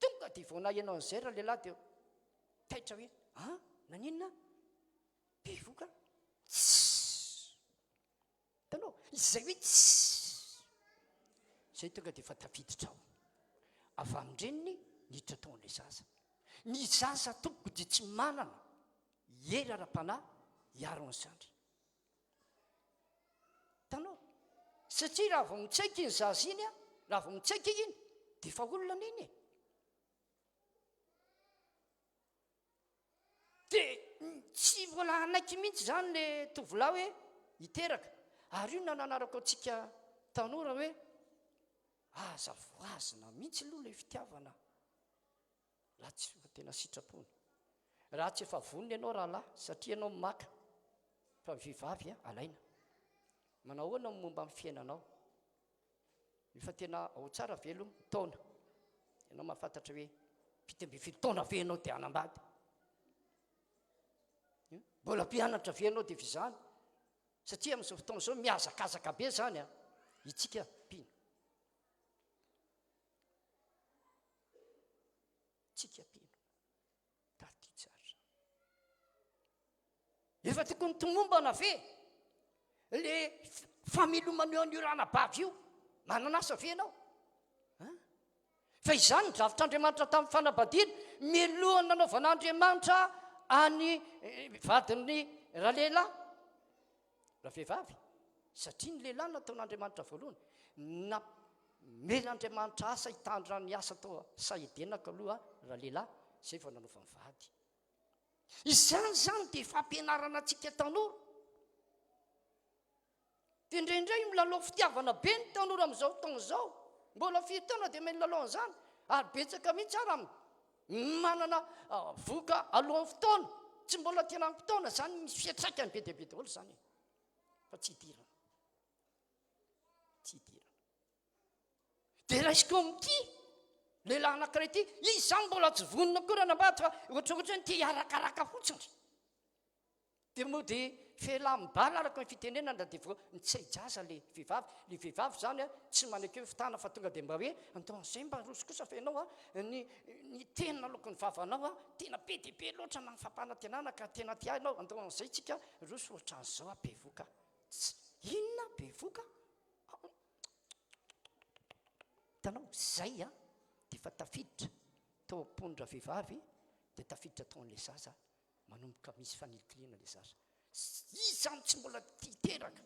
tonga dia vao nahianao an'izay raha lehilahy dia taitra hoe naninona bevoka tanao izay hoe zay tonga dia efa tafiditra ao avy amindreniny niditra taon'ilay zaza ny zaza tompoko dia tsy manana era ra-panahy hiaro ny zandry tanao satria raha vao mitsaika iny zaza iny raha vao mitsaika iny dia efa olona n'iny dia tsy vola anaiky mihitsy zany le tovolahy hoe hiteraka ary io nananarako antsika tanora hoe aza voazina mihitsy aloha le fitiavana raha tsy fa tena sitrapony raha tsy efa vonony ianao raha lahy satria ianao maka fa vehivavy alaina manao ahoana momba amin'ny fiainanao efa tena ao tsara velo taona ianao mahafantatra hoe 17 taona ve ianao dia anambady mbola mpianatra ve ianao dia vizany satria amin'izao fotoana izao miazakazaka be zany itsika mpino tsika mpino taty tsara efa tokony tomombana ve le famelomana an'io rana-bavy io mananasa ve ianao fa izany ny dravitr'Andriamanitra tamin'ny fanambadiana milohany nanaovan'Andriamanitra any vadiny raha lehilahy raha vehivavy satria ny lehilahy nataon'Andriamanitra voalohany men'andriamanitra asa hitandra ny asa tao sahidenako aloha raha lehilahy zay vao nanova mivady izany zany dia fampianarana antsika tanora dia indraindray milalao fitiavana be ny tanora amin'izao fotoana izao mbola fitaona dia meny lalao an'izany ary betsaka mihitsy ara manana voka alohan'ny fotoana tsy mbola tena fotoana zany misy fiatraikany be dia be daholo zany fa tsy hidirana tsy hidirana dia raisiko amin'ity lehilahy anankiray ity izy zany mbola tsy vonona koa raha nambady fa ohatraohatra ny tia hiarakaraka fotsiny dia moa dia felahy mibala araka ny fitenenana dia vo nitsay jaza le vehivavy zany tsy manekeo fitana fa tonga dia mba hoe antaon'izay mba roso kosa fa ianao ny tena lokony vavanao tena be dia be loatra na nyfampanantenana ka tena tia ianao antaon'izay tsika roso ohatran'izao bevoka inona bevoka tanao zay dia efa tafiditra tao ampondra vehivavy dia tafiditra taon'le zaza manomboka misy fanilikiliana le zaza izany tsy mbola titeraka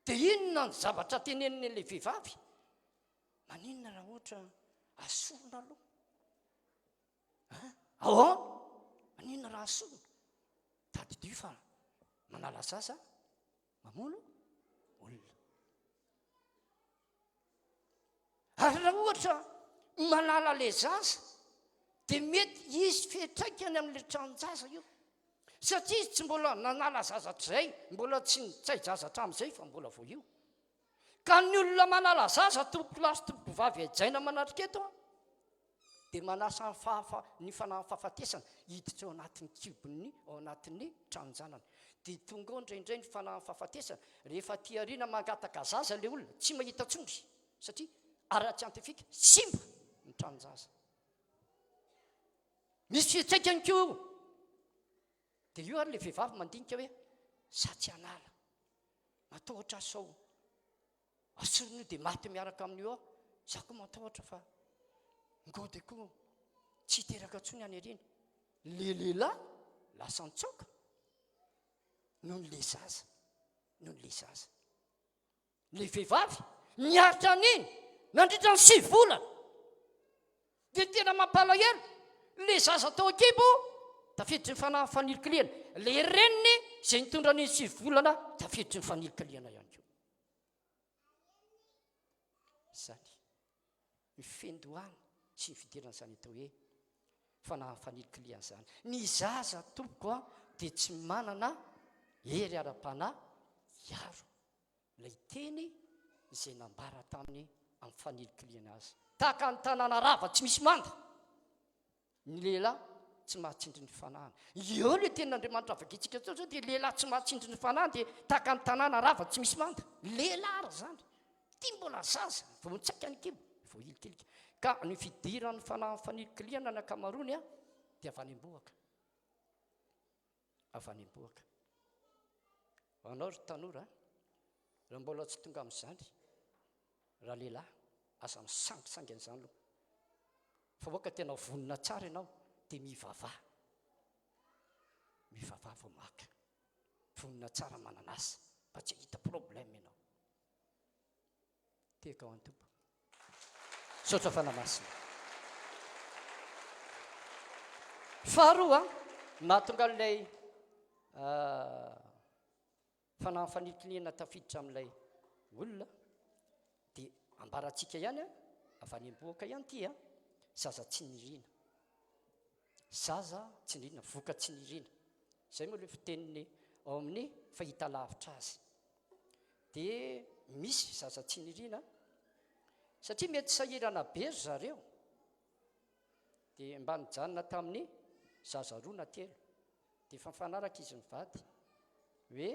dia inona ny zavatra teneniny le vehivavy maninona raha ohatra asorona aloha maninona raha asorona tadidio fa manala zaza mamono olona ary raha ohatra manala le zaza dia mety izy fiatraikany amin'le tranonjaza io satria izy tsy mbola nanala zazatr'izay mbola tsy nitsay zaza hatramin'izay fa mbola vo io ka ny olona manala zaza tompo lasy tompo vavy ajaina manatrika eto dia manasa ny fanahy fahafatesana hiditra ao anatin'ny kibony ao anatin'ny tranonjanany dia tonga ao indraindray ny fanahy fahafatesana rehefa tiariana mangataka zaza le olona tsy mahita tsongy satria ara-tsiantifika simba ny tranonjaza misy fiatsaikany ko io dia io ary le vehivavy mandinika hoe satsy anala matahotra asao asorony io dia maty miaraka amin'io ao za koa matahotra fa ngody koa tsy hiteraka ntsony any areny le lehilahy lasa nitsoka noho n'le zaza le vehivavy niaritra an'iny nandritra ny 7 volana dia tena mampalahelo le zaza tao akibo tafiditry ny fanahy fanilikiliana le reniny izay nitondra ny 7 volana tafiditry ny fanilikiliana ihany koa zany mifendohana sy ny fidirana zany atao hoe fanahy fanilikiliana zany ny zaza tompoko dia tsy manana hery ara-panahy iaro lay teny izay nambara taminy amin'ny fanilikiliana azy tahaka ny tanàna rava tsy misy manda ny lehilahy tsy mahatsindry ny fanahana eo le tenin'andriamanitra avakitsika tao zao dia lehilahy tsy mahatsindry ny fanahana dia tahaka ny tanàna rava tsy misy manda lehilahy ra zany tia mbola zaza vao nitsaika ny kibo vao ilikilika ka ny fidiran'ny fanahy fanilikiliana ny akamarony dia avy any am-boaka anao ry tanora raha mbola tsy tonga amin'izany raha lehilahy aza misangisangy an'izany aloha fa voaka tena vonona tsara ianao dia mivavaha vao maka vonona tsara mananasa mba tsy hita problème ianao teka ao an-tompo sotra fanamasina faharoa mahatonga an'ilay fanahy fanilikiliana tafiditra amin'ilay olona dia ambarantsika ihany avy any am-boaka ihany ity zaza tsy nirina voka tsy nirina izay moa le fiteniny ao amin'ny fahita lavitra azy dia misy zaza tsy nirina satria mety sahirana be ry zareo dia mba nijanona tamin'ny zaza roa na telo dia efa mifanaraka izy mivady hoe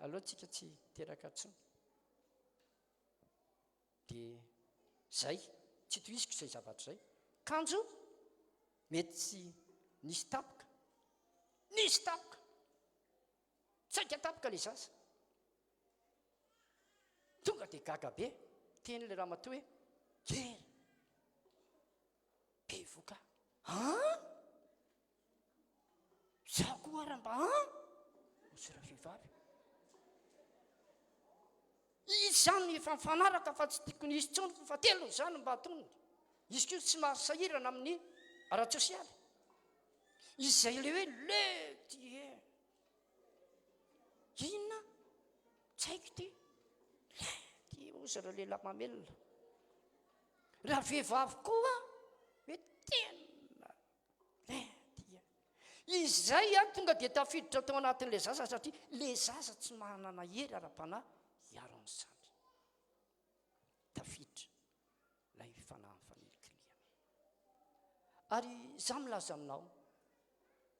alohantsika tsy teraka ntsony dia zay tsy tohiziko izay zavatra zay kanjo mety tsy nisy tapoka tsaika tapoka le zaza tonga dia gaga be teny le raha matoa hoe kery bevoka za koa raha mba osy raha vehivavy izy zany efa mifanaraka fa tsy tiako nisy tsony fa telony zany mba atonony izy ko tsy mahasahirana amin'ny ara-tsosialy izay le hoe le ty inona tsy haiko ty le ty ozy raha lehilahy mamelona raha vehivavy koa hoe tena le ty izay a tonga dia tafiditra tao anatin'le zaza satria le zaza tsy manana hery ara-panahy hiaron'zany tafiditra lay fanahy fanilokiliana ary za milaza aminao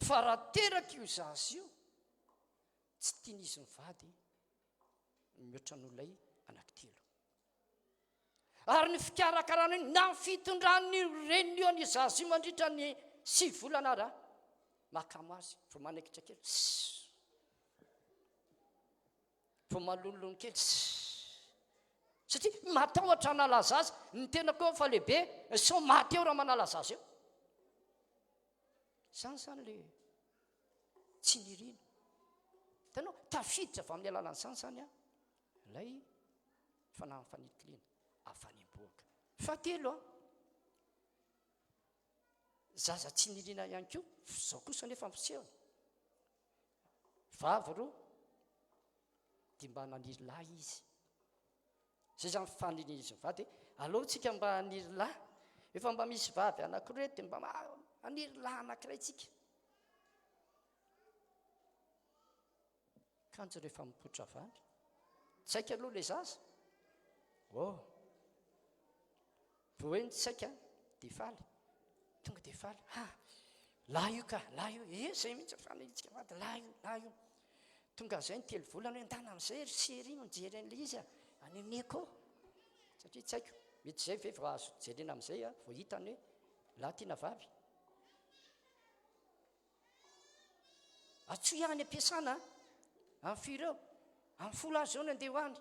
fa raha teraka io zaza io tsy tian'izy mivady mihoatra n'olay anankitelo ary ny fikarakarana iny na fitondran'ny renio ny zaza io mandritra ny 7 volana raha makamo azy vo manaikitra kely vo malolony kely satria matahotra nalaza azy ny tena koa fa lehibe so maty eo raha manalaza azy eo zany le tsy nirina tanao tafiditra avy amin'ny alalany zany a lay fanahy fanilokiliana afanimboaka fatelo a zaza tsy nirina ihany koa zao kosa nefa mpisehona vavy roa dia mba naniry lahy izy zay zany fanirina izy mivady aleo tsika mba haniry lahy efa mba misy vavy anankiroa dia mba haniry lahy anankiray tsika kanjo rehefa mipotra vany tsaika aloha le zaza vo hoe ny tsaika dia faly tonga dia faly lahy io ka lahy io zay mihitsy fanitsika vady lahy io tonga zay ny 3 volana hoe ndana am'izay ry sery mijery an'le izy aneneko satria tsaiko mety zay ve fa azo jerena am'izay vo hitany hoe lahy tiana vavy atsoy any ampiasana amin'ny fireo amin'ny folo azy zao ny andeha hoany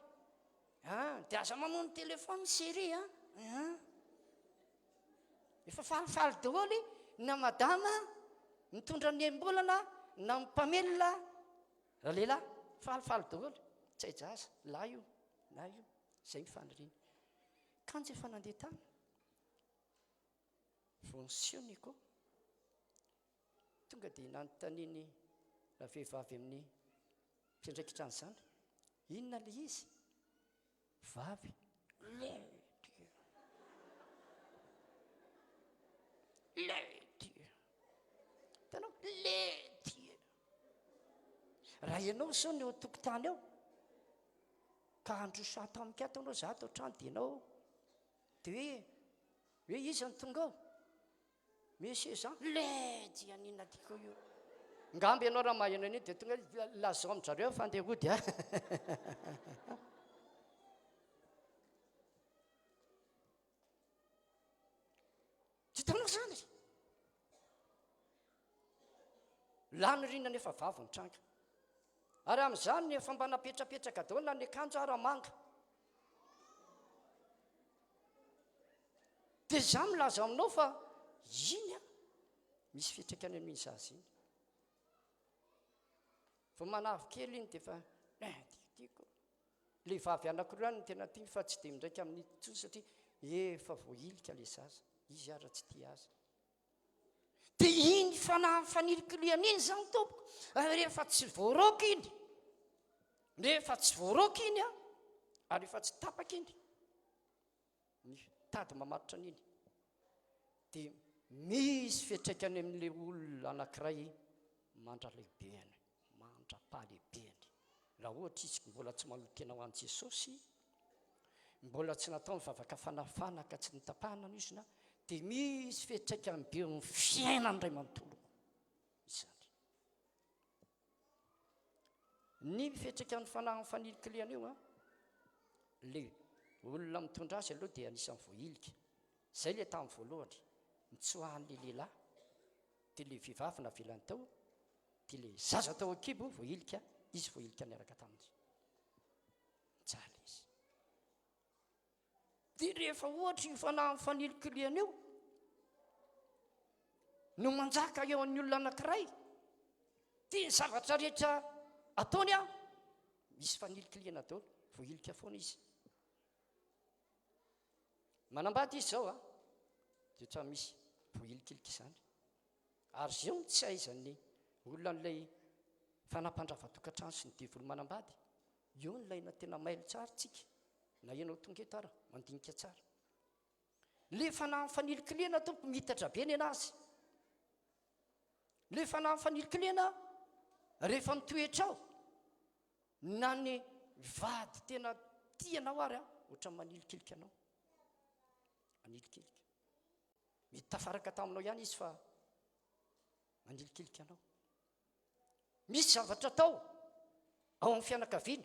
dia aza mamono telefony sery efa falifaly daholy na madama mitondra ny embolana na mipamelona raha lehilahy falifaly daholy tsy aijaza lahy io zay mifanirina kanjo efa nandeha tany vonsioniko tonga dia nanotaniny raha vehivavy amin'ny mpiandraikitra an'izany inona le izy vavy le tanao le raha ianao zao ny eo tokotany ao ka androsato amika ataonao za tao trano dia ianao dia hoe iza ny tonga ao misy za le dia ninona tiako io ngamby ianao raha maheno an'iny dia tonga lazao amin'zareo fandeha hody tsy tanao zany lany rina nefa vavy ny tranga ary amin'izany efa mba napetrapetraka daholo na ny akanjo ara manga dia za milaza aminao fa iny misy fitraikany amin'iny zaza iny fa manavy kely iny dia fa tiako le vavy anankiroa ny tena tia fa tsy dia mindraiky amin'ny tsony satria efa voailika le zaza izy ara tsy tia azy dia iny fanahy fanilokiliana iny zany tompoko rehefa tsy voaraoka iny ary efa tsy tapaka iny ny tady mamatotra an'iny dia misy fiatraikany amin'le olona anankiray mandra-lehibeny mandra-pahalehibeny raha ohatra izy mbola tsy manolotena ho an' Jesosy mbola tsy natao ny vavaka fanafahana ka tsy nitapahana izy na dia misy fiatraikany be ny fiainany ray manontolo izany ny fiatraikany fanahy fanilokiliana io le olona mitondra azy aloha dia anisan'ny voailika zay le tamin'ny voalohany nitsoahan'le lehilahy dia le vehivavy navelany tao dia le zaza tao ankibo voailika izy voailika niaraka tamin'izy jaly izy dia rehefa ohatra io fanahy fanilokiliana io no manjaka eo amin'ny olona anankiray dia ny zavatra rehetra ataony misy fanilokiliana daholo voilika foana izy manambady izy zao a de tsy misy voilikilika izany ary zeo tsy aizan'ny olona n'lay fanampandrava-tokantrano sy ny devoly manambady eo nylaina tena mailo tsara tsika na ianao tonga eto ara mandinika tsara le fanamfaniliklena tompo mitatra be ny anazy le fanamfaniliklena rehefa mitoetra ao na ny vady tena tianao ary a ohatra manilikilika anao manilikilika mety tafaraka taminao ihany izy fa manilikilika anao misy zavatra atao ao amin'ny fianakaviana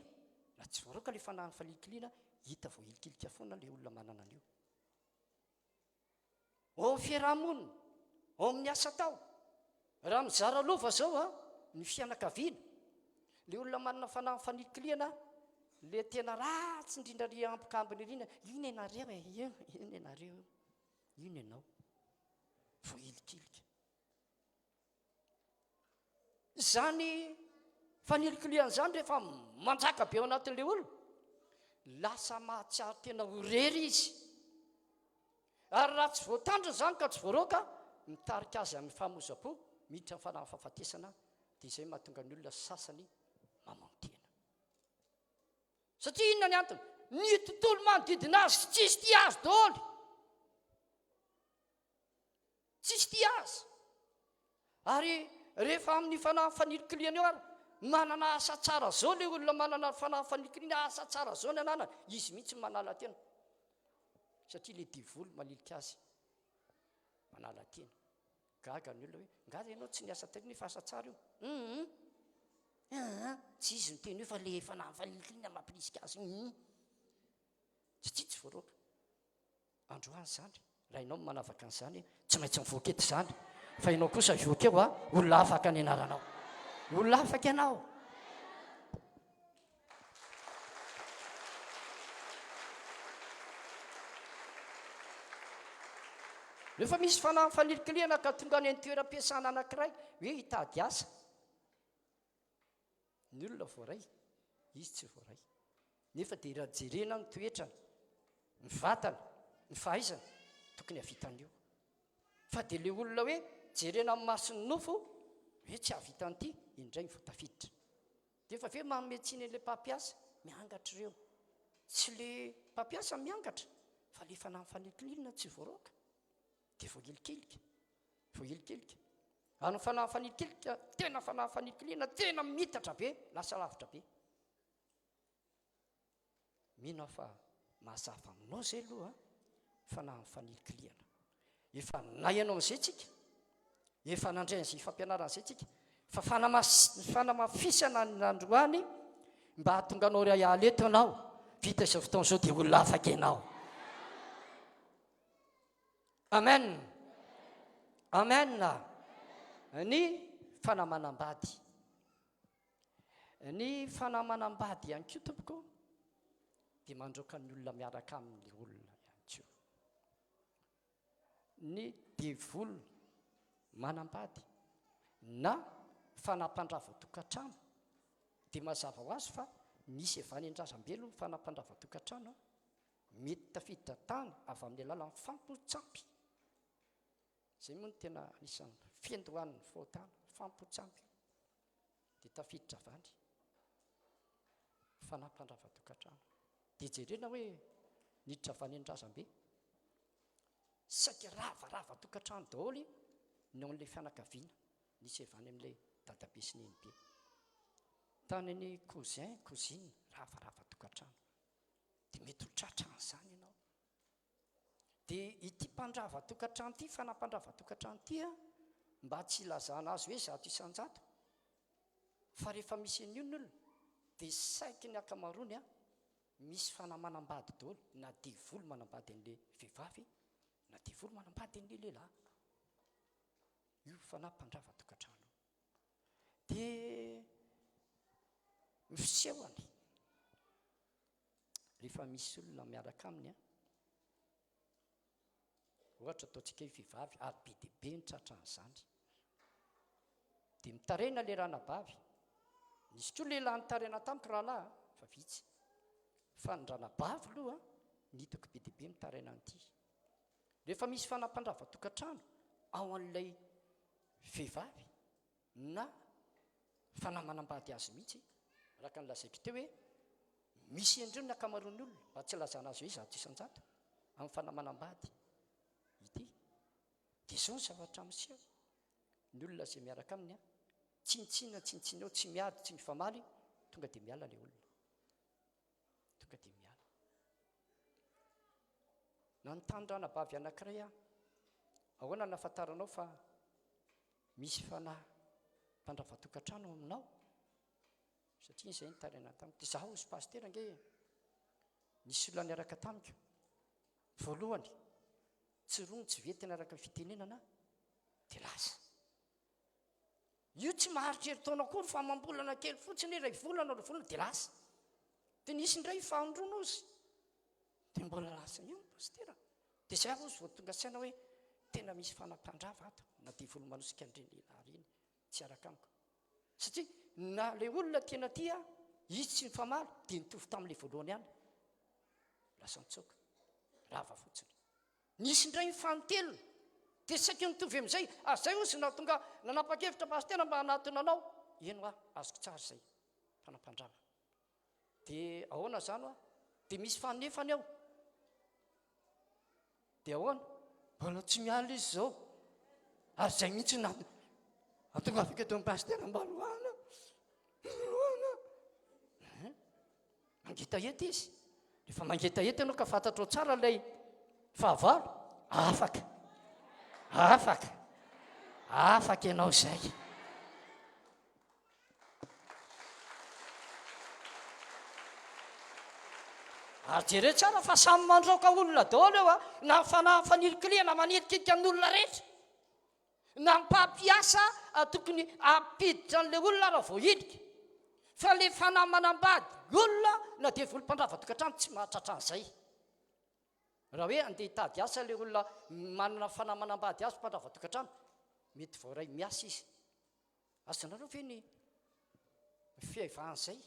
na tsy voaroka le fanamfaniliklena hita voilikilika foana le olona manana an'io ao amin'ny fiarahamonina ao amin'ny asa tao raha mizara lova zao a ny fianakaviana le olona manana fanamfaniliklena le tena ratsy indrindraria ampikambiny rina ino ianareo ino ianareo ino ianao voilikilika zany faniliklena zany rehefa manjaka be ao anatin'le olona lasa mahatsiaro tena horery izy ary raha tsy voatandrina zany ka tsy voaroka mitarika azy amin'ny fahamoza-po miditra ny fanamfahafatesana dia izay mahatonga ny olona sasany mamontena satria inona ny antony ny tontolo manodidina azy tsisy ty azy daholo tsisy ty azy ary rehefa amin'ny fanamfaniliklena eo ary manana asa tsara zao le olona manana fanamfaniliklena asa tsara zao ny ananana izy mihitsy manala tena satria le divoly manilika azy manala tena gaga ny olona hoe ngaza ianao tsy niasa teny nefa asa tsara io tsy izy nyteny io fa le fanamfaniliklena mampirisika azy satria tsy voaroka androany zany raha ianao manavaka an'izany tsy maintsy mivoaka eto zany fa ianao kosa voaka eo a olona afaka ny anaranao olona afaka ianao rehefa misy fanamfaniliklena ka tonga any toeram-piasana anankiray hoe hitady asa ny olona voaray izy tsy voaray nefa dia raha jerena ny toetrana ny vatana ny fahaizana tokony havitan'io fa dia le olona hoe jerena amin'ny masony nofo hoe tsy havitan'ity indray mivotafiditra dia efa ve mametsiny le mpampiasa miangatra ireo tsy le mpampiasa miangatra fa le fanamfaniliklena tsy voaroka dia voilikilika voilikilika any fanamfaniliklika tena fanamfaniliklena tena mitatra be lasa lavitra be mino fa mahasafa aminao zay aloha fanamfaniliklena efa nayanao an'izay tsika efa nandray an'izay fampianaran'izay tsika fa fanamafisana ny androany mba hahatonga anao ry ahaleto anao vita izao fotoana izao dia olona afaka ianao amen amen ny fanamanambady ny fanamanambady ihany koa tompoko dia mandroaka ny olona miaraka amin'ny olona ihany koa ny devoly manambady na fanampandrava-tokantrano dia mazava ho azy fa misy evany an-drazam-belo fanampandrava-tokantrano mety tafiditra tany avy amin'ny alalan'ny fampotsampy zay moa no tena anisan'ny fiandohan'ny faotana fampotsampy dia tafiditra avany fanampandrava-tokantrano dia jerena hoe niditra avany an-drazam-be saika ravarava-tokantrano daholy ny ao an'ilay fianakaviana nisy evany amin'ilay dadabe sy nenibe tany ny cousin cousine ravarava-tokantrano dia mety ho tratra an'izany ianao dia ity mpandrava-tokantrano ity fanampandrava-tokantrano ity a mba tsy ilazana azy hoe zato isan-jato fa rehefa misy an'io ny olona dia saiky ny akamarony a misy fanamanambady daholo na devoly manambady an'ilay vehivavy na devoly manambady an'ilay lehilahy io fanampandrava-tokantrano dia misehony rehefa misy olona miaraka aminy a ohatra ataontsika hoe vehivavy ary be dia be ny tratran'izany dia mitarena le ranabavy nisy koa lehilahy nytarena tamiko rahalahy fa vitsy fanindranabavy aloha nitako be dibe mitaraina an'ity rehefa misy fanampandrava-tokantrano ao an'ilay vehivavy na fanamanambady azy mihitsy raka nylazaiko teo hoe misy endreo ny akamaroan'ny olona mba tsy lazana azy hoe zato isan-jato amin'ny fanamanambady ity dia izao ny zavatra miseho ny olona zay miaraka aminy a tsinitsinina eo tsy miady tsy mifamaly tonga dia miala ilay olona tonga dia miala nanontany-dranabavy anankiray a ahoana nafantaranao fa misy mpandrava-tokantrano aminao satria izay nitaraina tamiko dia zaho sy pastera nge nisy olona niaraka tamiko voalohany tsy rono tsy ve tena araka fitenenana dia lasa io tsy maharitra herintaona kory fa mambolana kely fotsiny ray volana dia lasa dia nisy indray fahandrono ozy dia mbola lasa io pastera dia zay aho ozy vao tonga saina hoe tena misy fanampandrava ato na dia volo manosika andreny lehilahy reny tsy araka amiko satria na le olona tena tia izy tsy mifamaly dia nitovy tamin'ilay voalohany ihany lasa mitsoka rava fotsiny nisy indray mifanotelona dia saika nitovy amin'izay zay ozy na tonga nanapa-kevitra pastera mba hanatona anao eno azoko tsara izay fanampandrava dia ahoana zany dia misy fanefany ao dia ahoana mbola tsy miala izy zao ary zay mihitsy atonga afika eto amin'ny pastera mba loana mangeta ety izy rehefa mangeta ety ianao ka fantatrao tsara ilay fahavalo afaka ianao zay ary jere tsara fa samy mandroaka olona daholo eo na fanirikiliana manirikirika amin'olona rehetra na mpampiasa tokony apiditra an'ilay olona raha vao hidika fa le fanahy manambady olona na dia volom-pandrava-tokantrano tsy mahatratra an'izay raha hoe andeha hitady asa le olona manana fanahy manambady azy mpandrava-tokantrano mety vao ray miasa izy azonareo ve ny fihavan'izay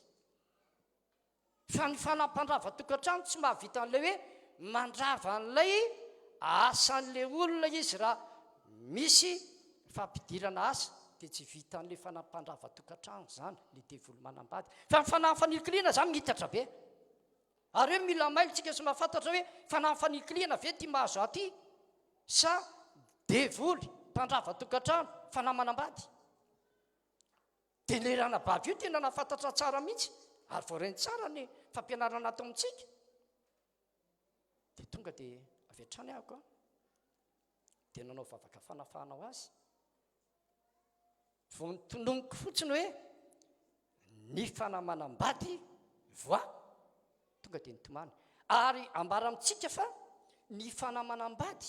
fa ny fanampandrava-tokantrano tsy mahavita an'ilay hoe mandrava an'ilay asan'lay olona izy raha misy fampidirana asa dia tsy vita an'ilay fanampandrava-tokantrano zany le devolo manambady fa ny fanahy fanirikiliana zany mitatra be ary hoe mila mailitsika sy mahafantatra hoe fanahy fanirikiliana ve ty mahazo aty sa devoly mpandrava-tokantrano fanahy manambady dia le ranabavy io tena nafantatra tsara mihitsy ary voareny tsara ny fampianarana ato amintsika dia tonga dia avy hatrany ahako dia nanao vavaka fanafahana ho azy vao nitononiko fotsiny hoe ny fanahy manambady voa tonga dia nitomany ary ambara amintsika fa ny fanahy manambady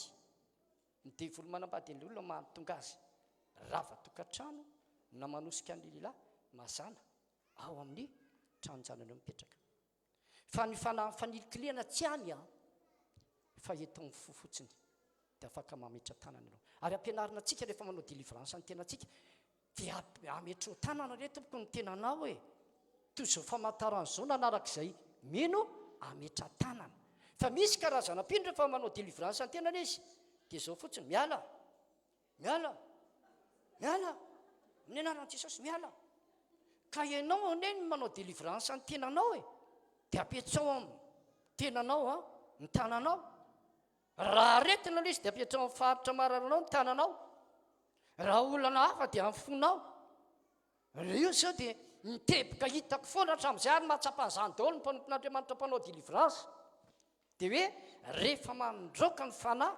ny devolo manambady an'ilay olona mahatonga azy rava-tokantrano na manosika an'ilay lehilahy mazana ao amin'ny tranonjanany eo mipetraka fa ny fanahy fanirikiliana tsy any fa eto amin'ny fo fotsiny dia afaka mametra tanana ianao ary ampianarina antsika rehefa manao délivrance ny tenantsika dia ametrao tanana re tompoko ny tenanao toy izao famantaran'izao nanarak'izay mino ametra tanana fa misy karazana pino rehefa manao délivrance ny tenana izy dia izao fotsiny miala amin'ny anaran'i Jesosy miala ka ianao ane ny manao délivrance ny tenanao dia apetrao amin'ny tenanao ny tananao raha aretina ilay izy dia apetrao amin'ny faritra mararinao ny tananao raha olana hafa dia amin'ny fonao io zao dia mitebika hitako foana hatramin'izay ary mahatsapan'izany daholo ny mpanompon'Andriamanitra mpanao délivrance dia hoe rehefa mandroaka ny fanahy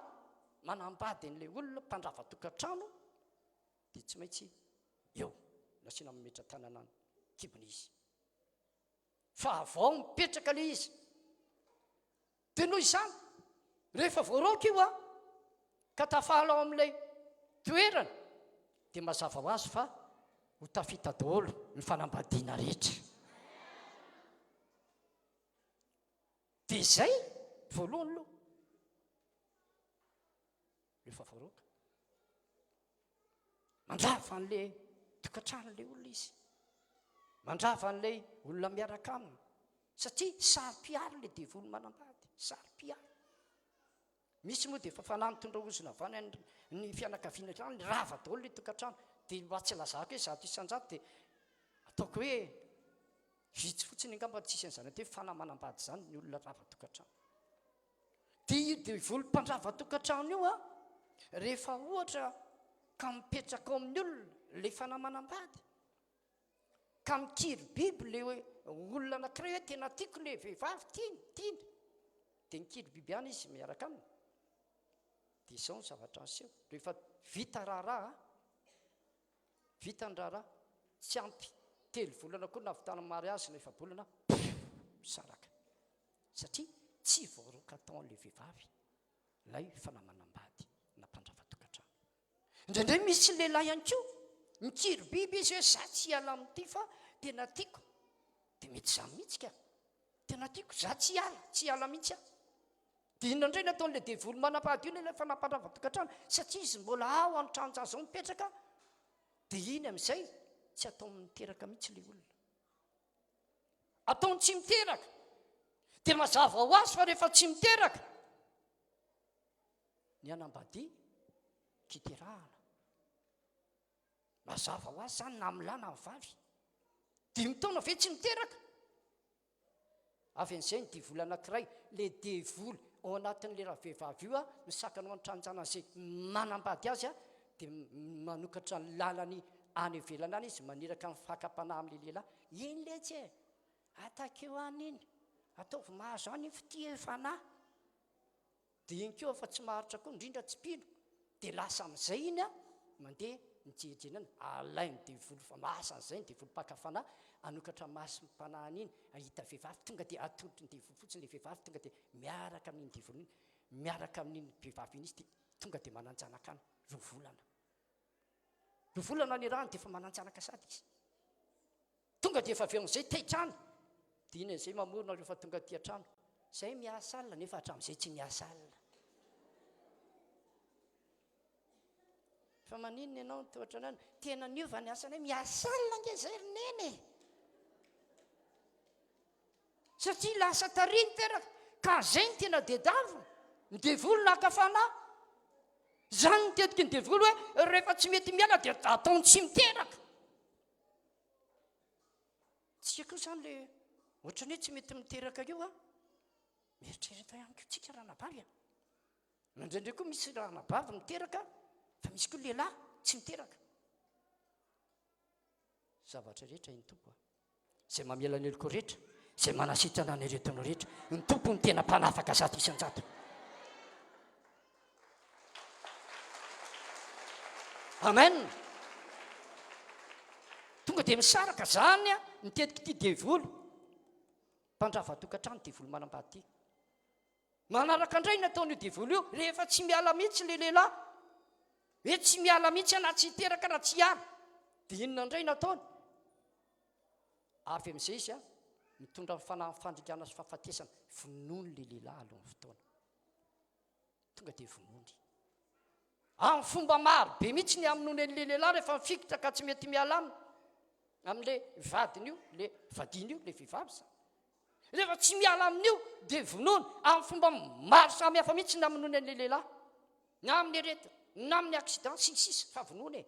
manambady an'ilay olona mpandrava-tokantrano dia tsy maintsy eo nasiana mametra tanana ny kibony izy fa avao mipetraka ilay izy dia noho izany rehefa voaraoka io ka tafahala ao amin'ilay toerana dia mazava ho azy fa ho tafita daholo ny fanambadiana rehetra dia izay voalohany loha rehefa voaraoka mandrava an'ilay tokantrano ilay olona izy mandrava an'ilay olona miaraka aminy satria sary-piary le devoly manambady, sary-piary. Misy moa dia fafanahy mitondra ozona avany ny fianakaviana trano ny rava daholo le tokantrano dia mba tsy lazako hoe zato isan-jato dia ataoko hoe vitsy fotsiny angamba tsisy an'izany hoe fanahy manambady zany ny olona rava tokantrano. Dia io devoly mpandrava tokantrano io a rehefa ohatra ka mipetraka ao amin'ny olona le fanahy manambady ka mikiry biby le hoe olona anankiray hoe tena tiako le vehivavy tiany dia mikiry biby ihany izy miaraka aminy. Dia izao ny zavatra aseho rehefa vita raharaha vita ny raharaha tsy ampy 3 volana koa navitana mariazy na 4 bolana saraka satria tsy voaroka taon'le vehivavy lay fanahy manambady na mpandrava tokantrano. Indraindray misy lehilahy ihany koa mikiry biby izy hoe za tsy hiala amin'ity fa tena tiako dia mety za mihitsy ka tena tiako za tsy hiala mihitsy aho. Dia indraindray nataon'le devoly manambady io ilay fanahy mpandrava tokantrano satria izy mbola ao an-trano zao mipetraka dia iny amin'izay tsy atao miteraka mihitsy le olona, ataony tsy miteraka. Dia mazava ho azy fa rehefa tsy miteraka ny anambady kiterahana, mazava ho azy zany na milana amin'ny vavy 5 taona ve tsy miteraka. Avy an'izay ny devoly anankiray le devoly ao anatin'le raha vehivavy io a misakana ao an-tranojana izay manambady azy a dia manokatra ny lalany any ivelana any izy maniraka ny fakam-panahy amin'le lehilahy. Iny letsy e atakeo any iny ataovy mahazo any fitia fanahy dia iny koa fa tsy maharitra koa indrindra tsy pino dia lasa amin'izay iny a mandeha mijejenana alainy devoly fa masa an'izay ny devoly mpakafanahy anokatra masy mpanahiny iny ahita vehivavy tonga dia atodry ny devoly fotsiny le vehivavy tonga dia miaraka amin'iny devoly iny miaraka amin'iny vehivavy iny izy dia tonga dia mananjanaka any rovolana ny rahany dia efa mananjanaka sady izy tonga dia efa avy amin'izay taitrany dia iny an'izay mamorona rehefa tonga ty an-trano izay miasa alina nefa hatramin'izay tsy miasa alina. Fa maninona ianao tohatra anany tena niova ny asany hoe miasa alina nge zay roneny satria lasa tariny teraka ka zay ny tena dedavo ny devoly nakafanahy zany ny tetiky ny devoly hoe rehefa tsy mety miala dia ataony tsy miteraka. Tsika koa zany le ohatrany hoe tsy mety miteraka io a mieritrereta ihany ko tsika raha nabavy a indraindray koa misy raha nabavy miteraka fa misy koa lehilahy tsy miteraka. Zavatra rehetra iny tompo a izay mamela ny eloko rehetra izay manasitrana ny aretinao rehetra ny tompo ny tena mpanafaka zato isan-jato. Amen. Tonga dia misaraka zany a nitetiky ty devoly mpandrava tokantrano devoly manambady ty manaraka indray nataon'io devoly io rehefa tsy miala mihitsy le lehilahy hoe tsy miala mihitsy na tsy hiteraka na tsy hiala dia inona indray nataony avy amin'izay izy a mitondra fanahy fandrikana sy fahafatesana vonoiny le lehilahy alohan'ny fotoana tonga dia vonoiny amin'ny fomba maro be mihitsy ny amin'n'le lehilahy rehefa mifikitra ka tsy mety miala aminy amin'le vadiny io le vadiny io le vehivavy zany rehefa tsy miala amin'io dia vonoiny amin'ny fomba maro samy hafa mihitsy ny amin'n'le lehilahy na amin'ny aretina na amin'ny accident sisisy fa vonoiny e.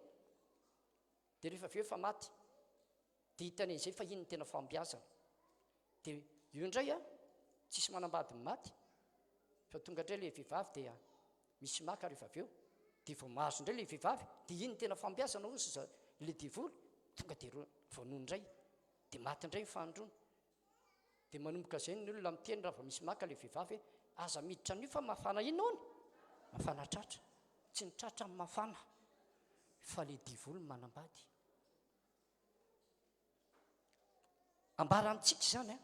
Dia rehefa avy eo fa maty dia hitany an'izay fa iny ny tena fambiazana dia io indray a tsisy manambady maty fa tonga indray le vehivavy dia misy maka rehefa avy eo dia vao mahazo indray le vehivavy dia iny ny tena fambiazana ozy le devoly tonga dia vonoiny indray dia maty indray nyfandrony dia manomboka izay ny olona miteny raha vao misy maka le vehivavy hoe aza miditra an'io fa mafana ino ny mafana tratra tsy ny tratra amin'ny mafana fa le devoly manambady. Ambara amintsika zany a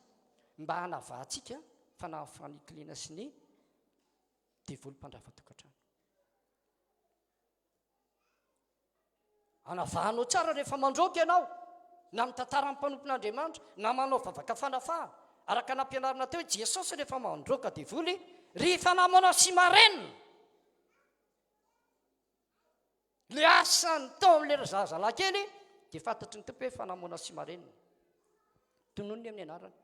mba hanavahantsika fanafaniklina sy ny devoly mpandrava tokantrano hanavahanao tsara rehefa mandroka ianao na mitantara amin'ny mpanompon'Andriamanitra na manao vavaka fanafahana araka nampianarina teo hoe Jesosy rehefa mandroka devoly rehefa namanao sy marenina le asany tao amin'le zazalahy kely dia fantatry ny tompo hoe fanamoana sy marenina tonony amin'ny anarany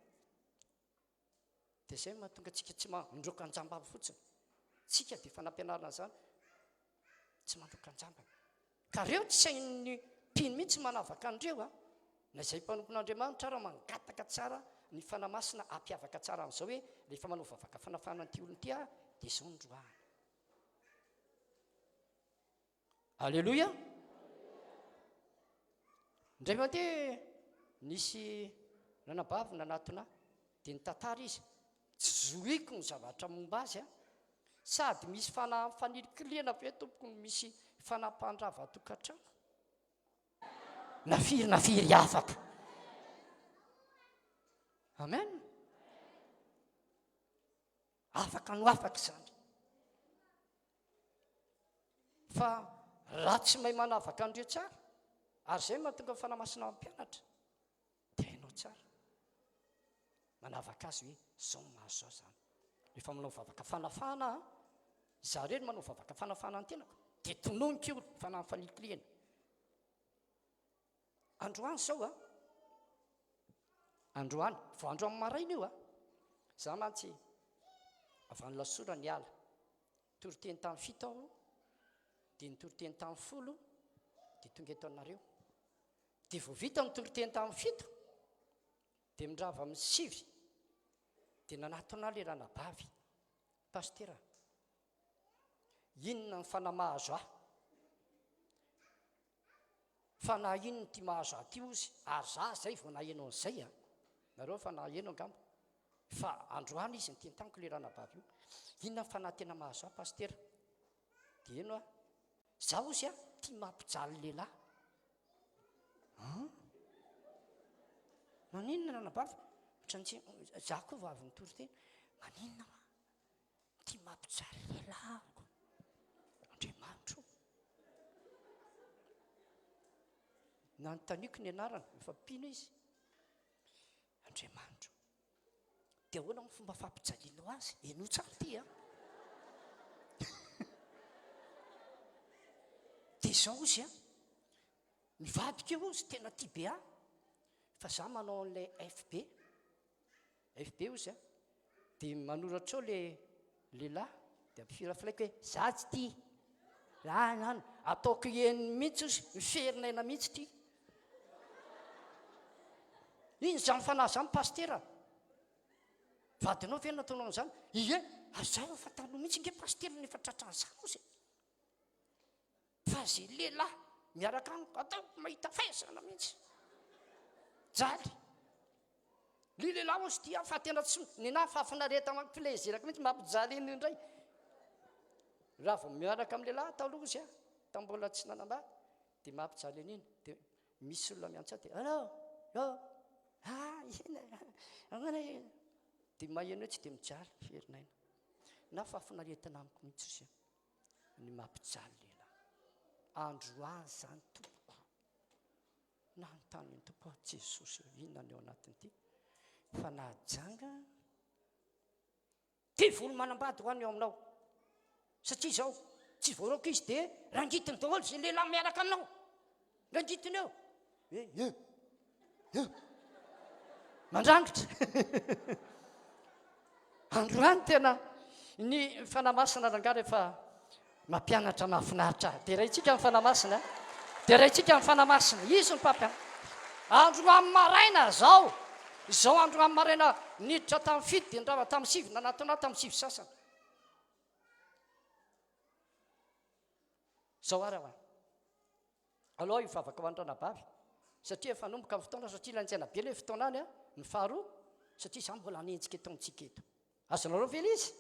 dia izay mahatonga antsika tsy mandroka anjambavy fotsiny. Tsika dia fanampianarana zany tsy mandroka anjambany. Ka reo tsy sain'ny mpino mihitsy manavaka andreo a, na izay mpanompon'Andriamanitra raha mangataka tsara ny fanamasina ampiavaka tsara amin'izao hoe rehefa manao vavaka fanafahana n'ity olony ity a dia izao ndroany. Alleloia. Indray mandeha nisy nanabavy nanatona dia nitantara izy, tsy zohiko ny zavatra momba azy a, sady misy fanirikiliana be tompoko no misy fanampandrava tokantrano. Nafiry afaka. Amen. Afaka no afaka izany. Fa raha tsy mahay manavaka andreo tsara, ary izay mahatonga fanamasina mampianatra, dia hainao tsara manavaka azy hoe zao mahazo zao zany. Rehefa manao vavaka fanafahana, za reny manao vavaka fanafahana ny tenako, dia tononika io fanahy fanirikiliana. Androany zao a, androany vao androany maraina io a, za mantsy avy any lasora ny ala, toriteny tamin'ny 7 aho, dia nitoriteny tamin'ny 10, dia tonga eto anareo. Dia vao vita nitoriteny tamin'ny 7, dia mindrava amin'ny 9, dia nanatona le ranabavy, pastera, inona ny fanahy mahazo ahy? Fa na inona ty mahazo ahy ty ozy, ary za zay vao nahenao an'izay a, nareo fa naheno angamba. Fa androany izy nyteny tamiko le ranabavy io, inona ny fanahy tena mahazo ahy pastera? Dia eno a, za ozy a tia mampijaly lehilahy. Maninona ranabavy? Ohatran'ity za koa vao avy nitoriteny, maninona ma? Tia mampijaly lehilahy ako. Andriamanitro. Nanontaniako ny anarana, efa mpino izy. Andriamanitro. Dia ahoana ny fomba fampijalianao azy? Eno tsara ty a. Dia izao izy a, mivadika eo izy tena tia be ahy. Fa za manao an'ilay FB izy a, dia manoratra eo le lehilahy, dia ampifirafilaiko hoe za tsy tia. Nany ataoko heniny mihitsy izy, miferinaina mihitsy ty. Iny zany fanahy zany pastera. Vadinao ve nataonao an'izany? Ie, aza fa taloha mihitsy nge pastera nefa tratran'izany ozy. Fa zay lehilahy miaraka amiko ataoko mahita faizana mihitsy. Jaly. Ny lehilahy ozy tia fa tena tsy ny nahy fahafinareta mampilezeraka mihitsy mampijaly iny indray. Raha vao miaraka amin'ny lehilahy taloha izy a, tambola tsy nanambady, dia mampijaly an'iny. Dia misy olona miantsa dia allo, ina, dia maheno hoe tsy dia mijaly fiherinaina. Na fahafinaretana amiko mihitsy izy a, ny mampijaly lehilahy. Androany zany tompoko. Nanontany ny tompo aho, Jesosy, inona ny ao anatin'ity? Fa nahajanga dia voly manambady ho any ao aminao. Satria izao tsy voaroko izy dia rangitiny daholo izay lehilahy miaraka aminao. Rangitiny eo. Mandrangitra. Androany tena ny fanamasina ranga rehefa mampianatra mahafinaritra. Dia raintsika amin'ny fanamasina. Dia raintsika amin'ny fanamasina. Izy ny mpampianatra. Androany maraina zao. Izao androany maraina niditra tamin'ny 7 dia ndrava tamin'ny 9, nanatona tamin'ny 7 sasany. Zao ara ho any. Aloha hivavaka ho an-dranabavy. Satria efa nomboka amin'ny fotoana, satria lanjaina be ilay fotoana any a, ny faharoa, satria izany mbola hanenjika eto amintsika eto. Azonareo ve izy?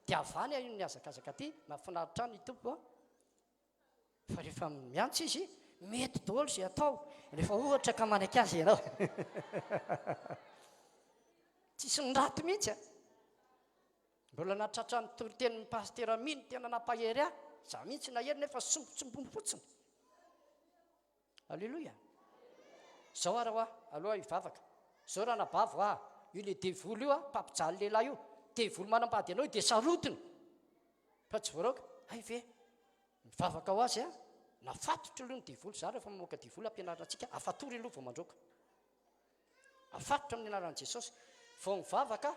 Dia avany io ny azakazaka ty, mahafinaritra ny tompo a. Fa rehefa miantso izy, mety daholo izay atao. Rehefa ohatra ka manaiky azy ianao. Tsisy niraty mihitsy a. Mbola natratra ny toritenin'ny pastera mino tena nampahery ahy. Za mihitsy nahery nefa sombotsombony fotsiny. Alleloia. Zao ara ho aho, aloha hivavaka. Zao ranabavy ho aho, io le devoly io a, mpampijaly lehilahy io. Devoly manambady anao dia sarotiny. Fa tsy voaraoka, ay ve, mivavaka ho azy a, nafatotra aloha ny devoly. Za rehefa mamoaka devoly ampianarantsika, afatory aloha vao mandroaka. Afatotra amin'ny anaran'i Jesosy. Vao mivavaka,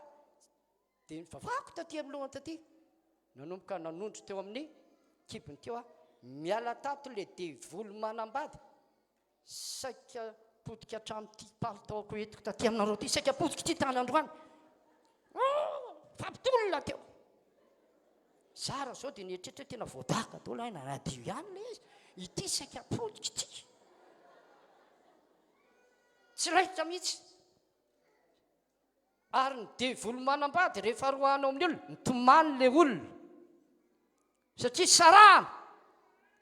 dia nivavako taty amilohany taty nanomboka nanondro teo amin'ny kibony teo miala tato le devolo manambady saika podika hatramy ty palitaoko etiko taty aminareo ty saika podika ty tany androany fampitolona teo zara zao dia nieritreritra tena voadaka dolo aina nadio ihany le izy ity saika podika ty tsy raitra mihitsy ary ny devolo manambady rehefa roanao amin'ny olona nitomany le olona satria sarahana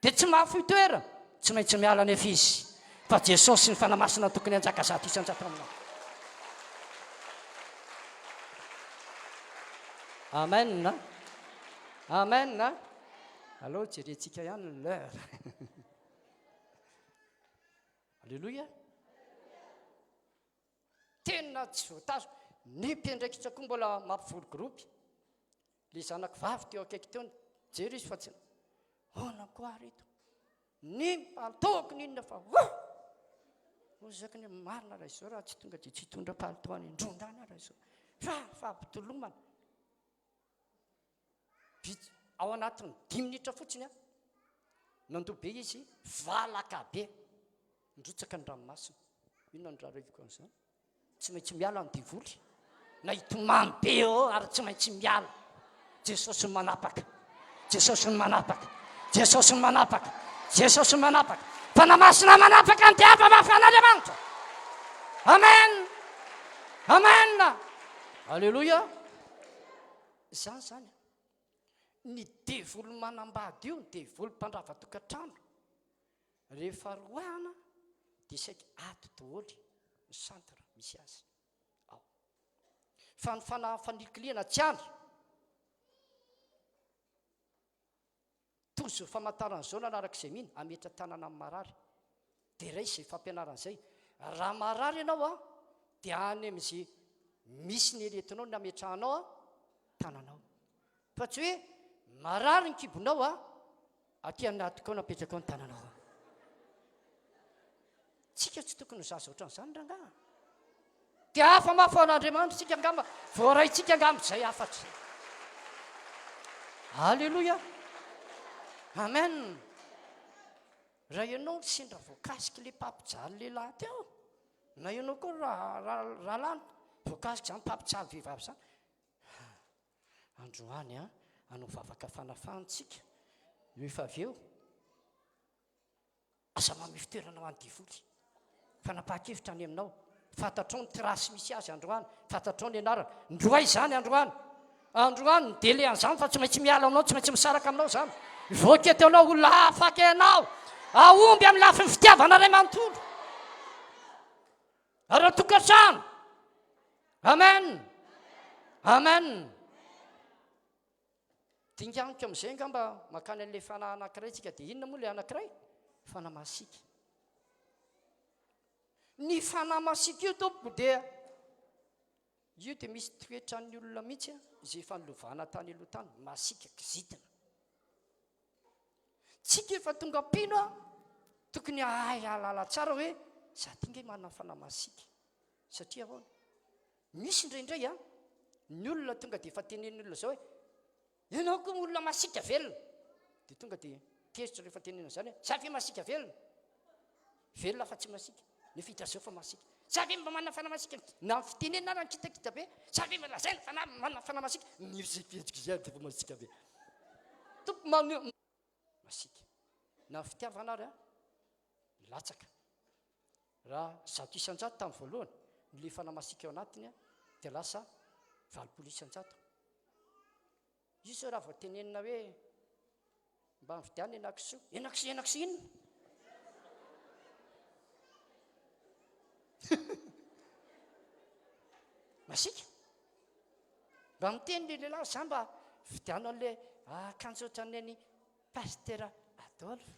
dia tsy mahafoy toerana tsy maintsy miala nefa izy fa Jesosy ny fanamasina tokony anjaka zato isan-jato aminao. Amen. Amen. Allo jerentsika ihany ny l'heure. Alléluia. Tena tsy voatazo ny mpiandraikitra koa mbola mampivolo gropy le zanako vavy teo akaiky teo jery izy fa tsy ona koa reto ny palitaoko ninona fa zakany marina raha izao raha tsy tonga dia tsy hitondra palito any indrondany raha izao fa ampitolomana ao anatiny 10 minitra fotsiny nandoa be izy valaka be ndrotsaka ny ranomasina inona ny raha reviko an'izany tsy maintsy miala ny divoly na hitomamy be eo ary tsy maintsy miala Jesosy ny manapaka Jesosy ny manapaka Jesosy ny manapaka Jesosy ny manapaka fanamasina manapaka ny diava mafan'Andriamanitra. Amen. Amen. Alléluia. Zany ny devolo manambady io ny devolo mpandrava tokantrano rehefa roana dia saika ato daholo ny centre misy azy ao fa ny fanikiliana tsy andro tozo famantaran'izao nanarak'izay mihiny ametra tanana amin'ny marary dia ray izay fampianaran'izay raha marary ianao dia any amin'izay misy ny eretinao ny ametrahanao tananao fa tsy hoe marary ny kibonao aty anatiko napetraka ao ny tananao tsika tsy tokony ho zaza ohatran'izany rangaha dia hafa mahafaon'Andriamanitra tsika angamba voaraitsika angamba izay afatra. Alléluia. Amen. Raha ianao sendra voakasika le papijalo lehilahy teo na ianao koa raha lany voakasika izany papijalo vehivavy izany androany hanao vavaka fanafahantsika rehefa avy eo asa mamy fitoerana ho an'ny divoly fanapahakevitra any aminao fantatrao ny trasy misy azy androany fantatrao ny anarana ndroa izany androany ny délai an'izany fa tsy maintsy miala aminao tsy maintsy misaraka aminao zany voaka teonao olona afaka ianao aomby amin'ny lafiny fitiavana ray manontolo raha tokantrano. Amen. Amen. Dinganiko amin'izay angamba makany an'ilay fanahy anankiray tsika dia inona moa ilay anankiray fanahy masika ny fanahy masika io tompoko dia io dia misy toetrany olona mihitsy izay fanolovana tany aloha tany masika kizitina tsika efa tonga ampino tokony ahay alala tsara hoe za tinga manana fanahy masika satria ahoana misy indraindray ny olona tonga dia efa tenen'ny olona zao hoe ianao koa olona masika velona dia tonga dia tezitra rehefa tenena zany hoe za ve masika velona fa tsy masika nefa hita zao fa masika za ve mba manana fanahy masika na fitenena ary kitakita be za ve malazaina manana fanahy masika nizay fihetsika izay dia fa masika be tompo masika na fitiavana ary latsaka raha zato isan-jato tamin'ny voalohany le fanahy masika eo anatiny dia lasa 20 isan-jato io zao raha vao tenenina hoe mba mividiana enakisoa enakisoa inona masika mba miteny le lehilahy za mba vidianao an'le akanjo ohatran'ny any pastera Adolphe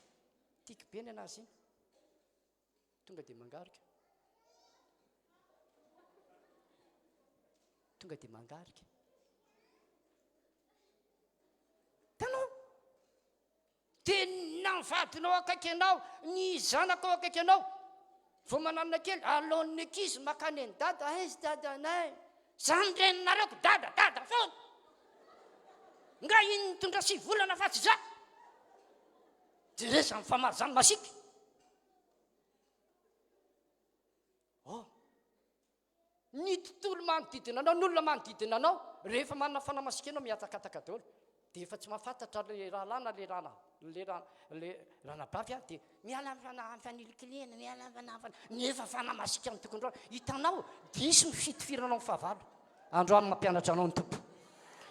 tiako be ny anazy iny tonga dia mangarika tanao tena mivadinao akaiky ianao ny zanako ao akaiky ianao vao mananona kely alohan'ny ankizy makany any dada aizy dadanay zany reninareko dadadada foana nga iny mitondra 7 volana fa tsy za jeresa mifamary zany masika ny tontolo manodidina anao ny olona manodidina anao rehefa manana fanamasika anao miatakataka daholo dia efa tsy mahafantatra le rahalana le ranabavy a dia miala faniliklena miala fanafana nefa fanamasika ny tokony hitanao disy mifitifiranao ny fahavalo androany mampianatra anao ny tompo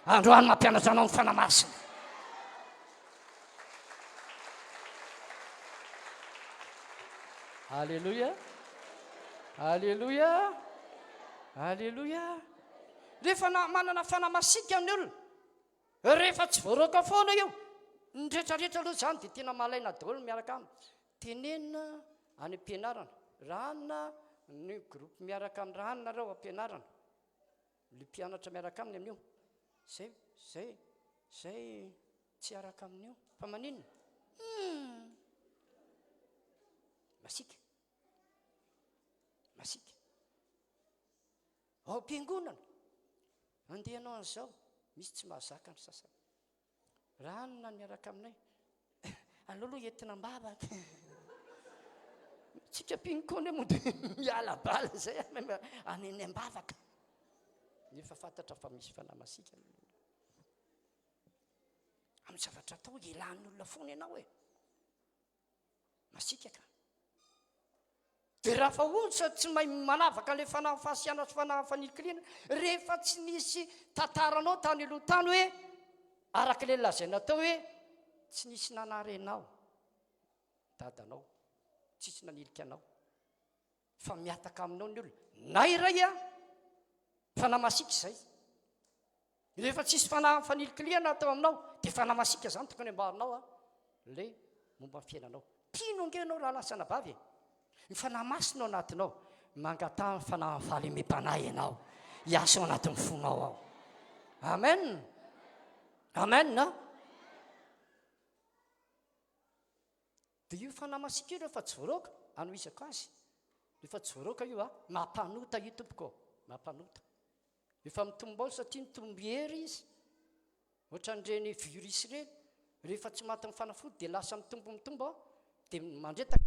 androany mampianatra anao ny fanamasina alleluia alleluia alleluia rehefa manana fanamasika ny olona rehefa tsy voaroaka foana io ny rehetrarehetra aloha zany dia tena malaina daholo miaraka aminy tenenina any am-pianarana rahana ny groupe miaraka amin'ny rahana reo am-pianarana le mpianatra miaraka aminy amin'io zay tsy araka amin'io fa maninona masika masika ao am-piangonana andehanao an'izao misy tsy mahazaka ny sasany ranona miaraka aminay aleoloha entina mbavaka tsika pinkony mody miala bala zay aneny ambavaka nefa fantatra fa misy fanamasika amin'ny zavatra atao ilan'ny olona foana ianao e masika ka dia raha fa ohatra tsy mahay manavaka le fanafasiana sy fanafanilikiliana rehefa tsy nisy tantaranao tany aloha tany hoe araka le lazaina tao hoe tsy nisy nanarenao dadanao tsisy nanilika anao fa miataka aminao ny olona na iray a fanamasika izay rehefa tsisy fanafanilikiliana atao aminao dia fanamasika zany tokony ambarinao a le momba ny fiainanao pino angenao raha lasana vavy e ny fanamasinao anatinao mangatahany fanafahalemempanahy ianao hiasa ao anatin'ny fonao ao amen amen na dia io fanamasika io rehefa tsy voaroaka anoizako azy rehefa tsy voaroaka io a mampanota io tompoko mampanota efa mitombao satria mitombo hery izy ohatra n'ireny virus ireny rehefa tsy maty ny fanafody dia lasa mitombo dia mandreta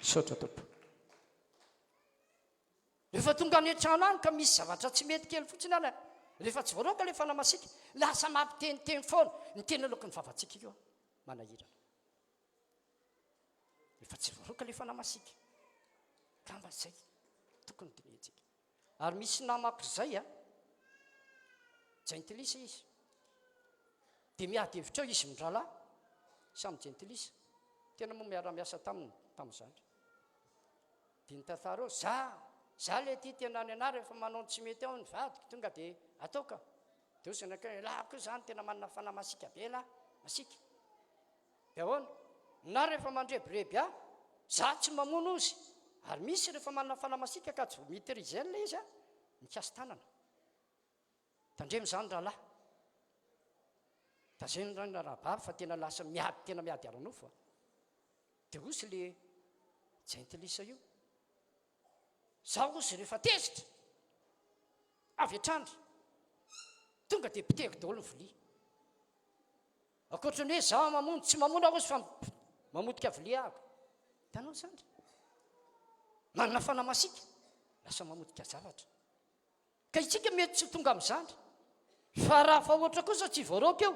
sotra tompo rehefa tonga any an-trano any ka misy zavatra tsy mety kely fotsiny any rehefa tsy voaroaka le fanamasika lasa mampiteniteny foana ny tena aloka ny vavatsika io manahirana rehefa tsy voaroaka le fanamasika kamba zay tokony dinihitsika ary misy namako zay a jentilisa izy dia miady hevitra eo izy mindralahy samy jentilisa tena moa miara-miasa tamin'izany dia nitantara eo za le ty tena any ana rehefa manao tsy mety ao ny vadiko tonga dia ataoka dia ozy anakay lahako zany tena manana fanamasika be lahy masika dia ahoana na rehefa mandrebireby a za tsy mamono ozy ary misy rehefa manana fanamasika ka tsy mitirize le izy a mikasy tanana tandremizany rahalahy da zay nyrana rahabavy fa tena lasa tena miady aranofo a dia ozy le jentilisa io zaho ozy rehefa tezitra avy atrandry tonga dia piteko daholo ny vilia akoatra ny hoe zaho mamono tsy mamono aho ozy fa mamotika vilia ako tanao zany manana fanamasika lasa mamotika zavatra ka itsika mety tsy tonga amin'izany fa raha fa ohatra kosa tsy voaraoka eo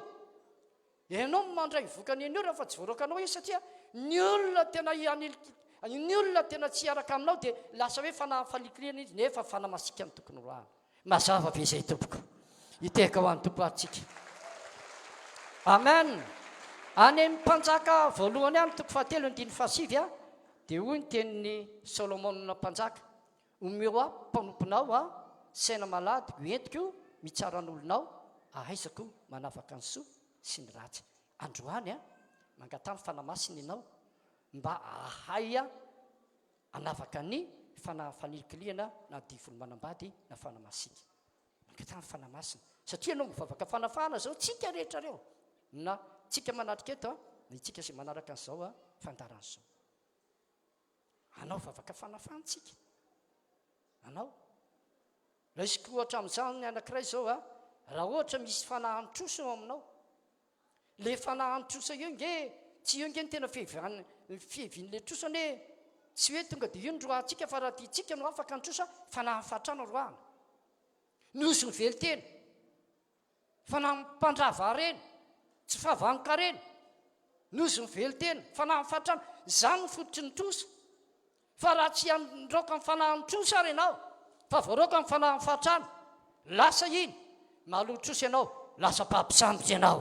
ianao mandray vokany eny io raha fa tsy voaraokanao io satria ny olona tena ny olona tena tsy araka aminao dia lasa hoe fanafaliklina izy nefa fanamasika ny tokony roahana mazava be izay tompoko hiteka ho an'ny tompo atsika amen any amin'ny mpanjaka voalohany any toko fahatelo andiny fahasivy a dia hoy ny tenin'ny solomona mpanjaka omeo a mpanomponao a saina malady hoentiko mitsaran'olonao ahaizako manafaka ny soa sy ny ratsy androany a mangatany fanamasina ianao mba ahay a anafaka ny fanafanikiliana na divolo manambady na fanamasina mangatany fanamasina satria anao mivavaka fanafahana zao tsika rehetra reo na tsika manatrika eto a na itsika sy manaraka an'izao a fandaran'izao anao vavaka fanafahantsika anao raha isy ohatra amin'izany ny anankiray zao a raha ohatra misy fanahantrosa eo aminao le fanahantrosa io nge tsy io nge ny tena fihevin'le trosany hoe tsy hoe tonga dia io ny roahantsika fa raha tiatsika no afaka nytrosa fanahafatrana roahana nosy ny vely tena fanampandrava reny tsy fahavangoka reny nosy ny vely tena fanahafatrana zany ny fototry ny trosa fa raha tsy androka ny fanahantrosa ary ianao fa voaroka ny fanahafatrana lasa iny mahalotrosa ianao lasa pampisambotra ianao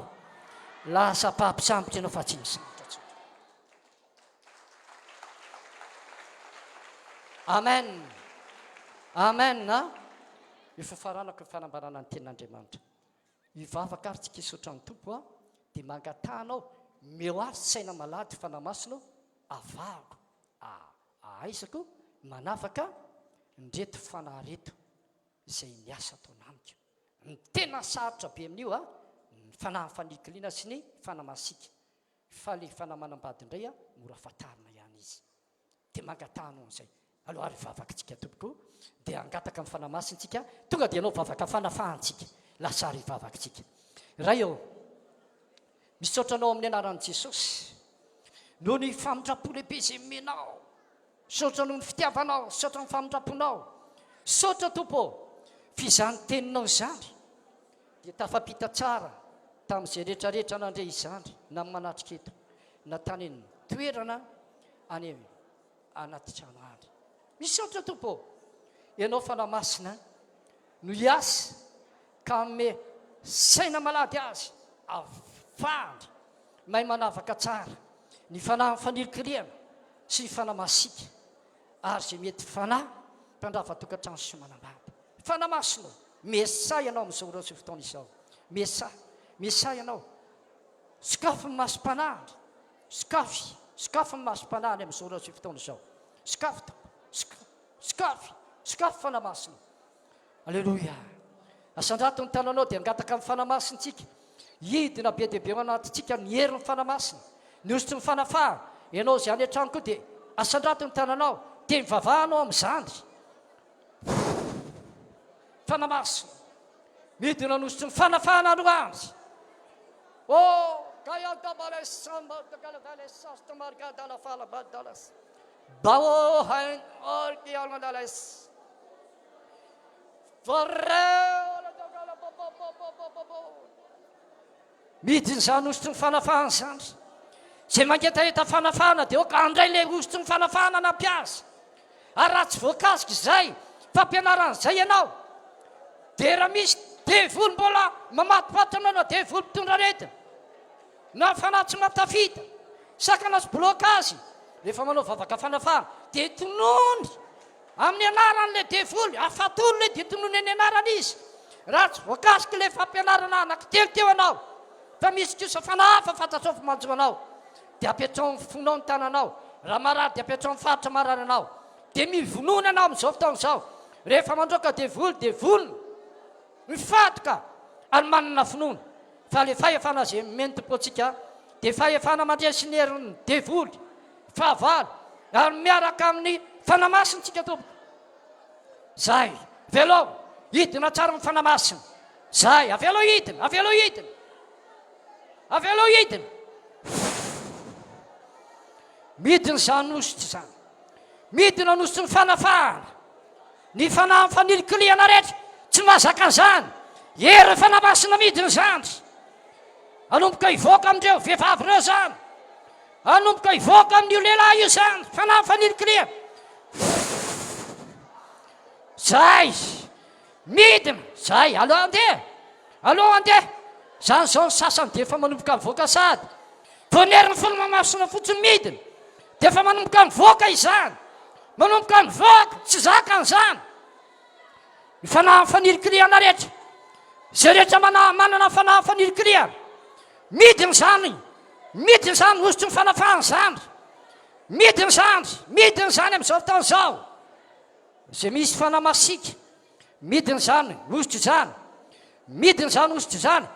lasa pampisambotra ianao fa tsy misambotra tsy amen amen a efa faranako ny fanambarana ny tenin'andriamanitra hivavaka ary tsika isotra ny tompo a dia mangatanao meo azy saina malady fanamasina avako ahaizako manafaka ndreto fanahareto izay miasa taonamiko ny tena sarotra be amin'io a ny fanahafanikiliana sy ny fanamasika fa le fanamanambady indray a mora fatarina ihany izy dia mangatanao an'izay aloha ary vavaka tsika tompoko dia angataka amin'ny fanamasintsika tonga dia anao vavaka fanafahantsika lasa ary vavaka tsika raha eo misaotranao amin'ny anaran'i jesosy noho ny famindrapo lehibe izay menao saotra noho ny fitiavanao saotra ny famindraponao saotra tompo fizany teninao izany dia tafapita tsara tamin'izay rehetrarehetra nandre izany na manatrika eto na tany ny toerana any anaty trano any misaotra tompo ianao fanamasina no hiasa ka me saina malady azy avandry mahay manavaka tsara ny fanahy fanirikiriana sy ny fanamasika ary zay mety fanahy mpandrava tokantrano sy manambady fanamasina mesay ianao amin'izao ratsy fotoana izao mesay ianao sokafy ny masom-panahary sokafy ny masom-panahary amin'izao ratsy fotoana izao sokafy fanamasina alleloia asandrato ny tananao dia angataka amin'ny fanamasintsika hidina be dehibe anatytsika ny herin'ny fanamasina ny osotry ny fanafaha ianao zay any an-trano koa dia asandrato ny tananao dia mivavahanao amin'izany fanamasina midina nosotry ny fanafahana androany midiny zany osotry ny fanafahana zany zay mangetaheta fanafahana dia oka andray le osotry ny fanafahana nampiasa ary raha tsy voakasika izay fampianaran'izay ianao dia raha misy devolo mbola mamatipatana na devolo mpitondra aretina na fanahy tsy matafita sakana sy blokazy rehefa manao vavaka fanafahana dia tonony amin'ny anaran'le devolo afatolo le dia tonony any anarana izy raha tsy voakasika le fampianarana anankitelo anao fa misy kosa fanahafa fantatrao fa manjo anao dia apetrao ny fonao ny tananao raha marary dia apetrao ny faritra marary anao dia mivonona anao amin'izao fotaona izao rehefa mandroaka devolony mifadoka ary manana finoana fa le fahefana zay meny tompo antsika dia fahefana mandresy ny herin'ny devoly fahavalo ary miaraka amin'ny fanamasintsika tompo zay velao hidina tsara amin'ny fanamasina zay avy aloha hidina avy aloha hidina avy aloha hidina midina zany nositra zany midina nositry ny fanafahana ny fanahy fanilokiliana rehetra tsy mahazaka an'izany ery fanamasina midina zany anomboka hivoaka amindreo vehivavy reo zany anomboka hivoaka amin'io lehilahy io zany fanahy fanilokiliana zay midina zay aloha andeha zany zao ny sasany dia efa manomboka mivoaka sady voneriny folomamasina fotsiny midina dia efa manomboka mivoaka izany manomboka mivoaka tsy zaka an'izany ny fanahy fanilokiliana rehetra zay rehetra manana fanahy fanilokiliana midina zany ositry ny fanafahana zany midina zany amin'izao fotoana izao zay misy fanamasika midina zany ositra zany midina zany ositra zany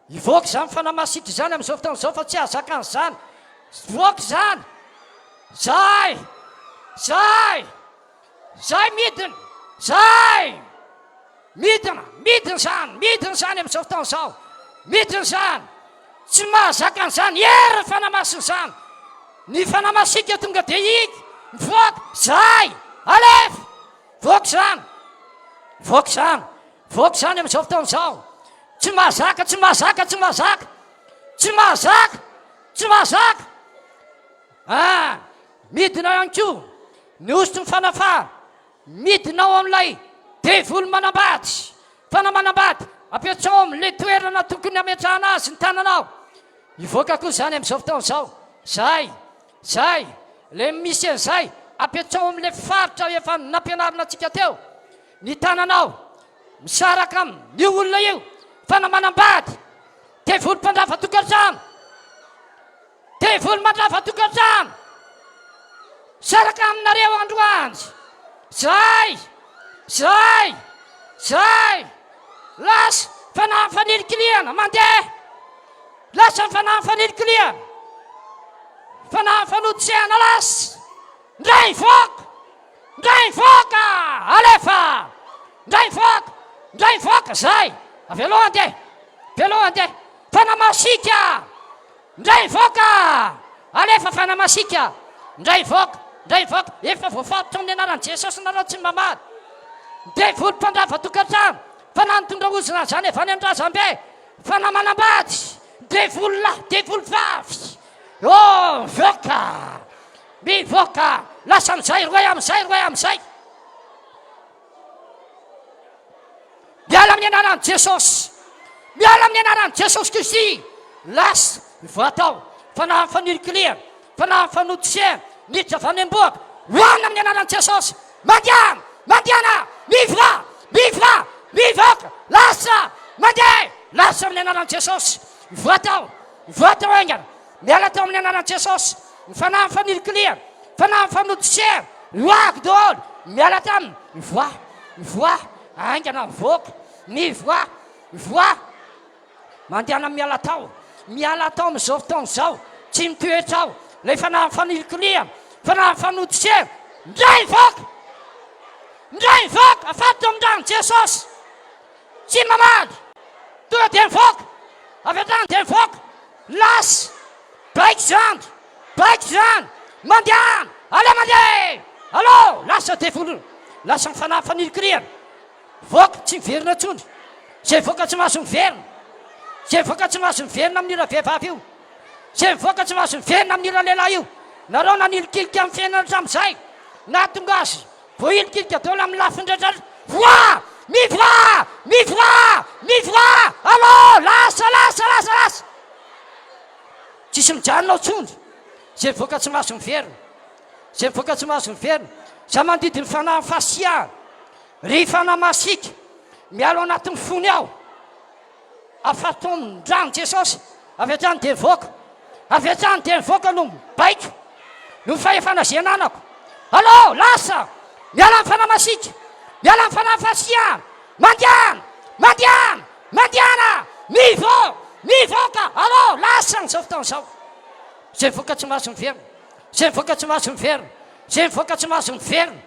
ivoaka zany fanamasitra zany amin'izao fotoana izao fa tsy ahazaka an'izany voaka zany zay midina zany amin'izao fotoana izao midina zany tsy mahazaka an'izany ery fanamasina zany ny fanamasika tonga dia iky mivoaka zay alefa voaka zany amin'izao fotoana izao tsy mahazaka midina ihany koa ny ositry ny fanafahana midina ao amin'ilay devoly manambady fanamanambady apetrao amin'le toerana tokony ametrahana azy ny tananao ivoaka koa zany amin'izao fotoana izao zay le misy an'izay apetrao amin'le faritra efa nampianarina antsika teo ny tananao misaraka amin'io olona io fanamanambady devoly mpandrafa tokantrano devoly mandrafa tokantrano saraka aminareo androany zay lasa fanahy fanilokiliana mandeha lasa fanahy fanilokiliana fanahy fanodisehana lasa ndray voaka alefa ndray voaka zay avy aloha andeha fanamasika ndray voaka alefa fanamasika ndray voaka efa voafatotra amin'ny anaran'i jesosy nareo tsy mamady devoly mpandrafa tokantrano fanahy nitondra ozina zany efa any andrazambe fanahy manambady devoly lahy devoly vavy mivoaka lasa am'izay roay am'izay miala amin'ny anaran'i jesosy kristy lasa voatao fanahy fanilokiliana fanahy fanodisehana niditra avy any am-boaka hoanina amin'ny anaran'i jesosy mandiana mivoaka lasa amin'ny anaran'i jesosy voatao aingana miala tao amin'ny anaran'i jesosy ny fanahy fanilokiliana fanahy fanodisehana loako daholo miala taminy mivoa aingana mivoaka mivoa mandiana miala tao amin'izao fotoana izao tsy mitoetra ao lay fanahy fanilokiliana fanahy fanodisehana ndray voaka afatotra amin'ndrano jesosy tsy mamady tonga dia mivoaka avy atrany dia mivoaka lasa baiky zany mandiana allo lasa devoly lasa ny fanahy fanilokiliana voaka tsy miverina atsony zay voaka tsy mahazo miverina amin'ira vehivavy io zay mivoaka tsy mahazo miverina amin'ira lehilahy io nareo nanilokilika amin'ny fiainana hatramin'izay na tonga azy vo ilikilika daholo amin'ny lafindraitratra mivoa allo lasa tsisy mijanonao tsony zay mivoaka tsy mahazo miverina za mandidiny fanahy fasiahana ry fanahy masika mialo anatin'ny fony ao afato amin'ndrano jesosy avy atrany dia mivoaka no baiko no fahefanazananako allo lasa miala amin'ny fanahy masika miala amin'ny fanahy fasiahana mandiana mivoaka allo lasa n'izao fotoana izao zay mivoaka tsy mahazo miverina zay mivoaka tsy mahazo miverina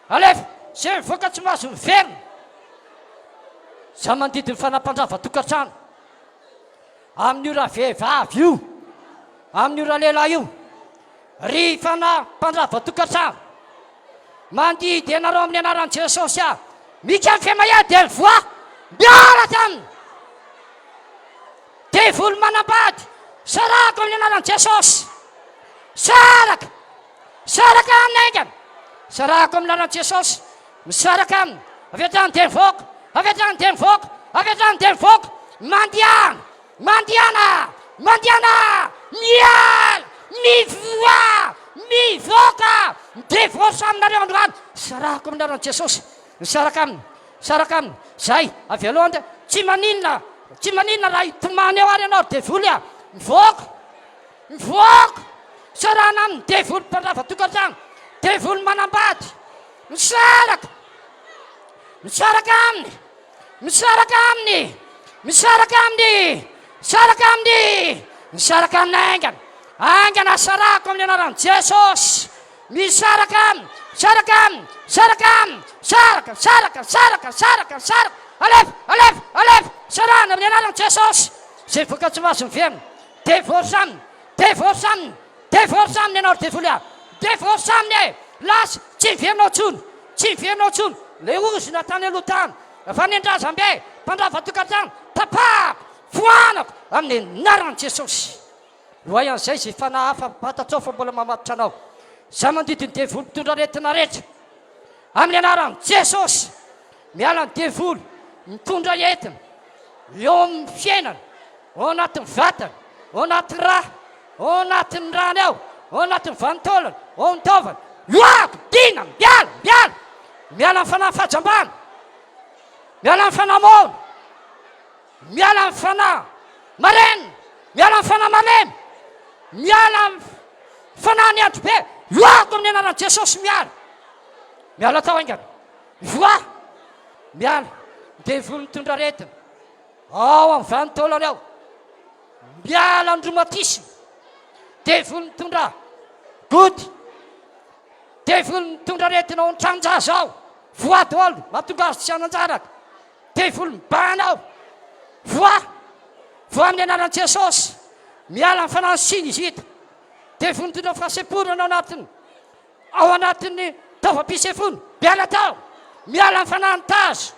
alefa zay mivoaka tsy mahazo miverina za mandidiny fanampandrava tokantrano amin'io raha vehivavy io amin'io raha lehilahy io ry fanampandrava tokantrano mandidy ianareo amin'ny anaran'i Jesosy a mika femaiady de voa miala taminy de volo manambady saraka amin'ny anaran'i Jesosy saraka amin'ny aingana saraka amin'ny anaran'i Jesosy misaraka aminy avy hatrany de mivoaka avy hatrany de mivoaka avy hatrany de mivoaka mandihana miala mivoa mivoaka midevosa aminareo androany saraka amin'ny anaran'i Jesosy misaraka aminy zay avy alohany de tsy maninona raha hitomany eo ary ianao de voly a mivoaka sarana aminy devoly mpandrava tokantrano devoly manambady misaraka aminy aingana sarako amin'ny anaran'i Jesosy misaraka aminy saraka alefa sarana amin'ny anaran'i Jesosy zay voka tsy mahazo miverina devosa aminy ianao devoly a devosa aminy e lasa tsy miverinao tsony le ozona tany aloha tany fa nendrazam-be mpandrava tokantrano tapahako foanako amin'ny anaran'i Jesosy loha ian'izay zay fanahafa fatatsao fa mbola mamatotra anao za mandidiny devoly mitondra retina rehetra amin'ny anaran'i Jesosy miala ny devoly mitondra entina eo amin'ny fiainana ao anatin'ny vatana ao anatin'ny raha ao anatin'ny rana ao ao anatin'ny vanitaolana ao amin'ny taovana loako dina miala ny fanahy fahajambana miala ny fanahy mona miala ny fanahy maraina miala ny fanahy malemy miala ny fanahy ny andro be loako amin'ny anaran'i Jesosy miala tao aingana voa miala devoly mitondra retina ao amin'ny vanitaolana ao miala ny romatisme devoly mitondra gody devoly mitondra retina ao an-tranjaza ao voadolo mahatonga azy tsy hanan-jaraka devoly mibana ao voa amin'ny anaran'i Jesosy miala ny fanahy siny izy hita devoly mitondra fahaseporana ao anatin'ny taovam-pisefony miala tao miala ny fanahy nitazo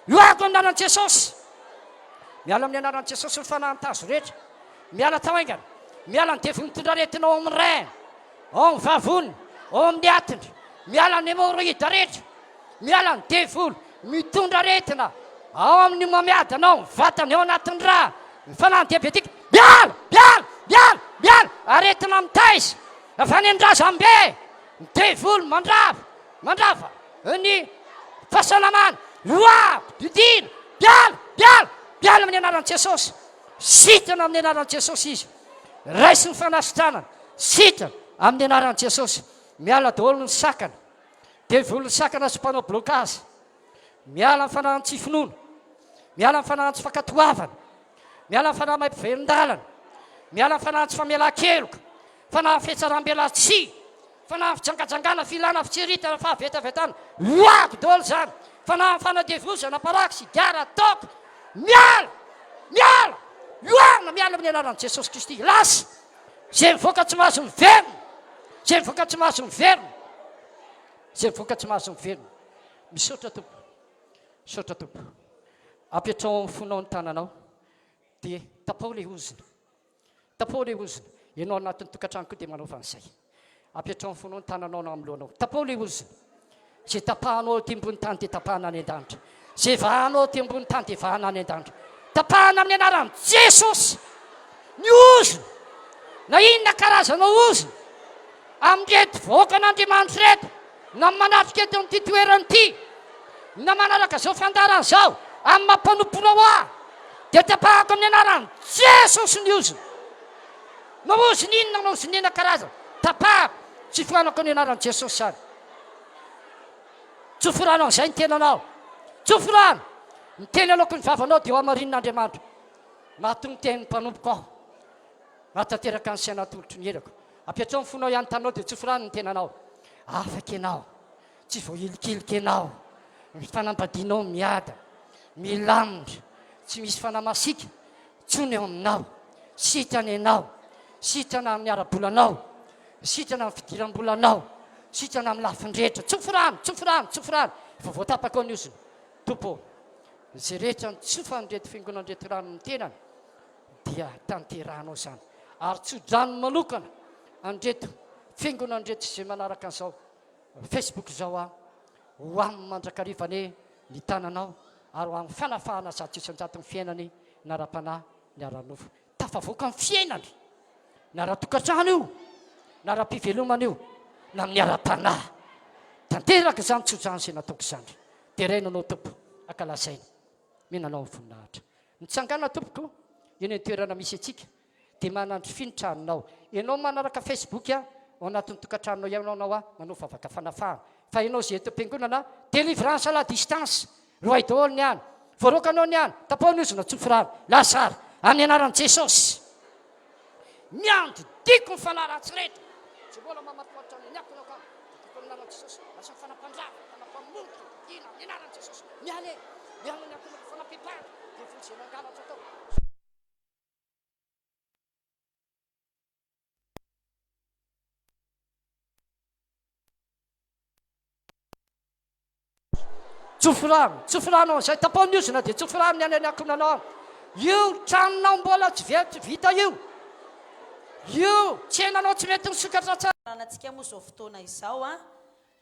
loako amin'ny anaran'i Jesosy miala amin'ny anaran'i Jesosy ny fanahy nitazo rehetra miala tao aingana miala ny devoly mitondra retina ao amin'ny raina ao amin'ny vavony ao amin'ny atiny miala ny hémorroïde rehetra miala ny devoly mitondra retina ao amin'ny mamiadana ao vatany ao anatin'ny raha ny fanahy diabetika miala aretina mitaiza afa nendrazam-be ny devoly mandrava ny fahasalamana loako didina miala amin'ny anaran'i Jesosy sitana amin'ny anaran'i Jesosy izy raisy ny fanasitranana sitana amin'ny anaran'i Jesosy miala daholo ny sakana devoly ny sakana sy mpanao blokazy miala ny fanahy tsy finoana miala ny fanahy tsy fakatoavana miala ny fanahy maimpivelon-dalana miala ny fanahy tsy famelan-keloka fanahy fietsaram-belatsia fanahy fijangajangana filana fitseritana fahavetavetana loako daholo zany fanahy fanadevozana parakisy diara toka miala loana miala amin'ny anaran'i Jesosy Kristy lasa zay mivoaka tsy mahazo miverina zay mivoaka tsy mahazo miverina misaotra tompo apetrao amin'ny fonao ny tananao dia tapao le ozina ianao anatin'ny tokantranoko dia manao fan'izay apetrao amin'ny fonao ny tananao no amin'ny lohanao tapao le ozina zay tapahanao ty ambony tany dia tapahana any an-danitra zay vahanao ty ambony tany dia vahana any an-danitra tapahana amin'ny anaran'i Jesosy ny ozina na inona karazana ozina amin'reto vahoakan'Andriamanitra reto na manatrika eto amin'ity toerana ity na manaraka zao fandarana zao amin'ny mampanomponao aho dia tapahako amin'ny anaran'i Jesosy ny ozina na ozina inona na ozina inona karazana tapahako tsy foanako ny anaran'i Jesosy zany tsofirano an'izay ny tenanao tsofirano ny teny aloako ny vavanao dia eo amarin'Andriamanitra mahatonga tenin'ny mpanompoko aho matateraka ny sainatolotry ny herako apetrao ny fonao ihany tanao dia tsofirano ny tenanao afaka ianao tsy voailikiliky ianao mifanambadianao miada milamindra tsy misy fanamasika tsony eo aminao sitrana ianao sitrana amin'ny ara-bolanao sitrana amin'ny fidiram-bolanao sitrana amin'ny lafindrehetra tsofirano tsofirano tsofirano fa voatapaka ao ny oziny tompo zay rehetra nitsofa nydreto fiangonandreto rano ny tenany dia tanterahanao zany ary tsodrano manokana andreto fiangonandreto zay manaraka an'izao Facebook zao a ho amin'ny mandrakariva ny tananao ary ho amin'ny fanafahana zato isan-jato ny fiainany nara-panahy ny ara-nofo tafavoaka amin'ny fiainany na ara-tokantrano io na ara-pivelomana io na amin'ny ara-panahy tanteraka zany tsodrano zay nataoko zany terainanao tompo akalazainy minanao ny voninahitra nitsangana tompoko eny toerana misy atsika dia manandry finitranonao ianao manaraka Facebook a ao anatin'ny tokantranonao ianao a manao vavaka fanafahana fa ianao zay eto am-piangonana délivrance à la distance roay daholo ny any voarokanao ny any tapaony ozina tsofirano lasary amin'ny anaran'i Jesosy miandry diko ny fanaratsy rehetra tsy mbola mamatoatra ny akonao ka diko ny anaran'i Jesosy lasa fanampandrava fanampamonitra ina ny anaran'i Jesosy miale miala ny akonao fanampipana dia fontsena angalatra tao tsofirano zay tapaony ozina dia tsofirano ny any akonanao io tranonao mbola tsy vita io tsy hainanao tsy mety misokatra tsara antsika moa zao fotoana izao a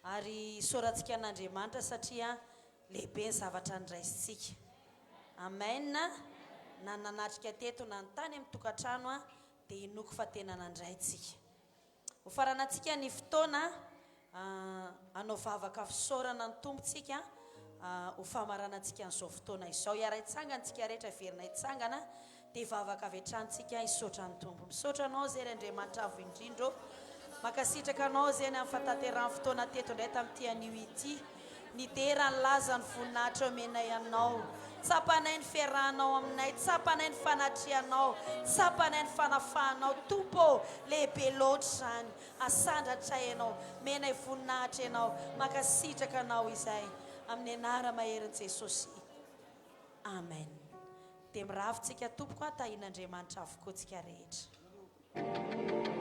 ary sorantsika an'Andriamanitra satria lehibe ny zavatra nyraisintsika amen na nanatrika teto na ny tany amin'ny tokantrano a dia inoko fa tena nandraintsika ho faranantsika ny fotoana anao vavaka fisaorana ny tompontsika ho famaranantsika n'izao fotoana izao iara-itsangantsika rehetra verina itsangana dia vavaka avy antrantsika hisaotra ny tompo misaotra anao zay ry Andriamanitra avo indrindro makasitraka anao zay ny amin'ny fataterany fotoana teto indray tamin'ity anio ity ny dera ny laza ny voninahitra omenay anao tsapanay ny fiarahanao aminay tsapanay ny fanatrianao tsapanay ny fanafahanao tompo lehibe loatra zany asandatra ianao menay voninahitra ianao makasitraka anao izay amin'ny anara maherin' Jesosy amen dia miravintsika tompoko tahin'Andriamanitra avokoa tsika rehetra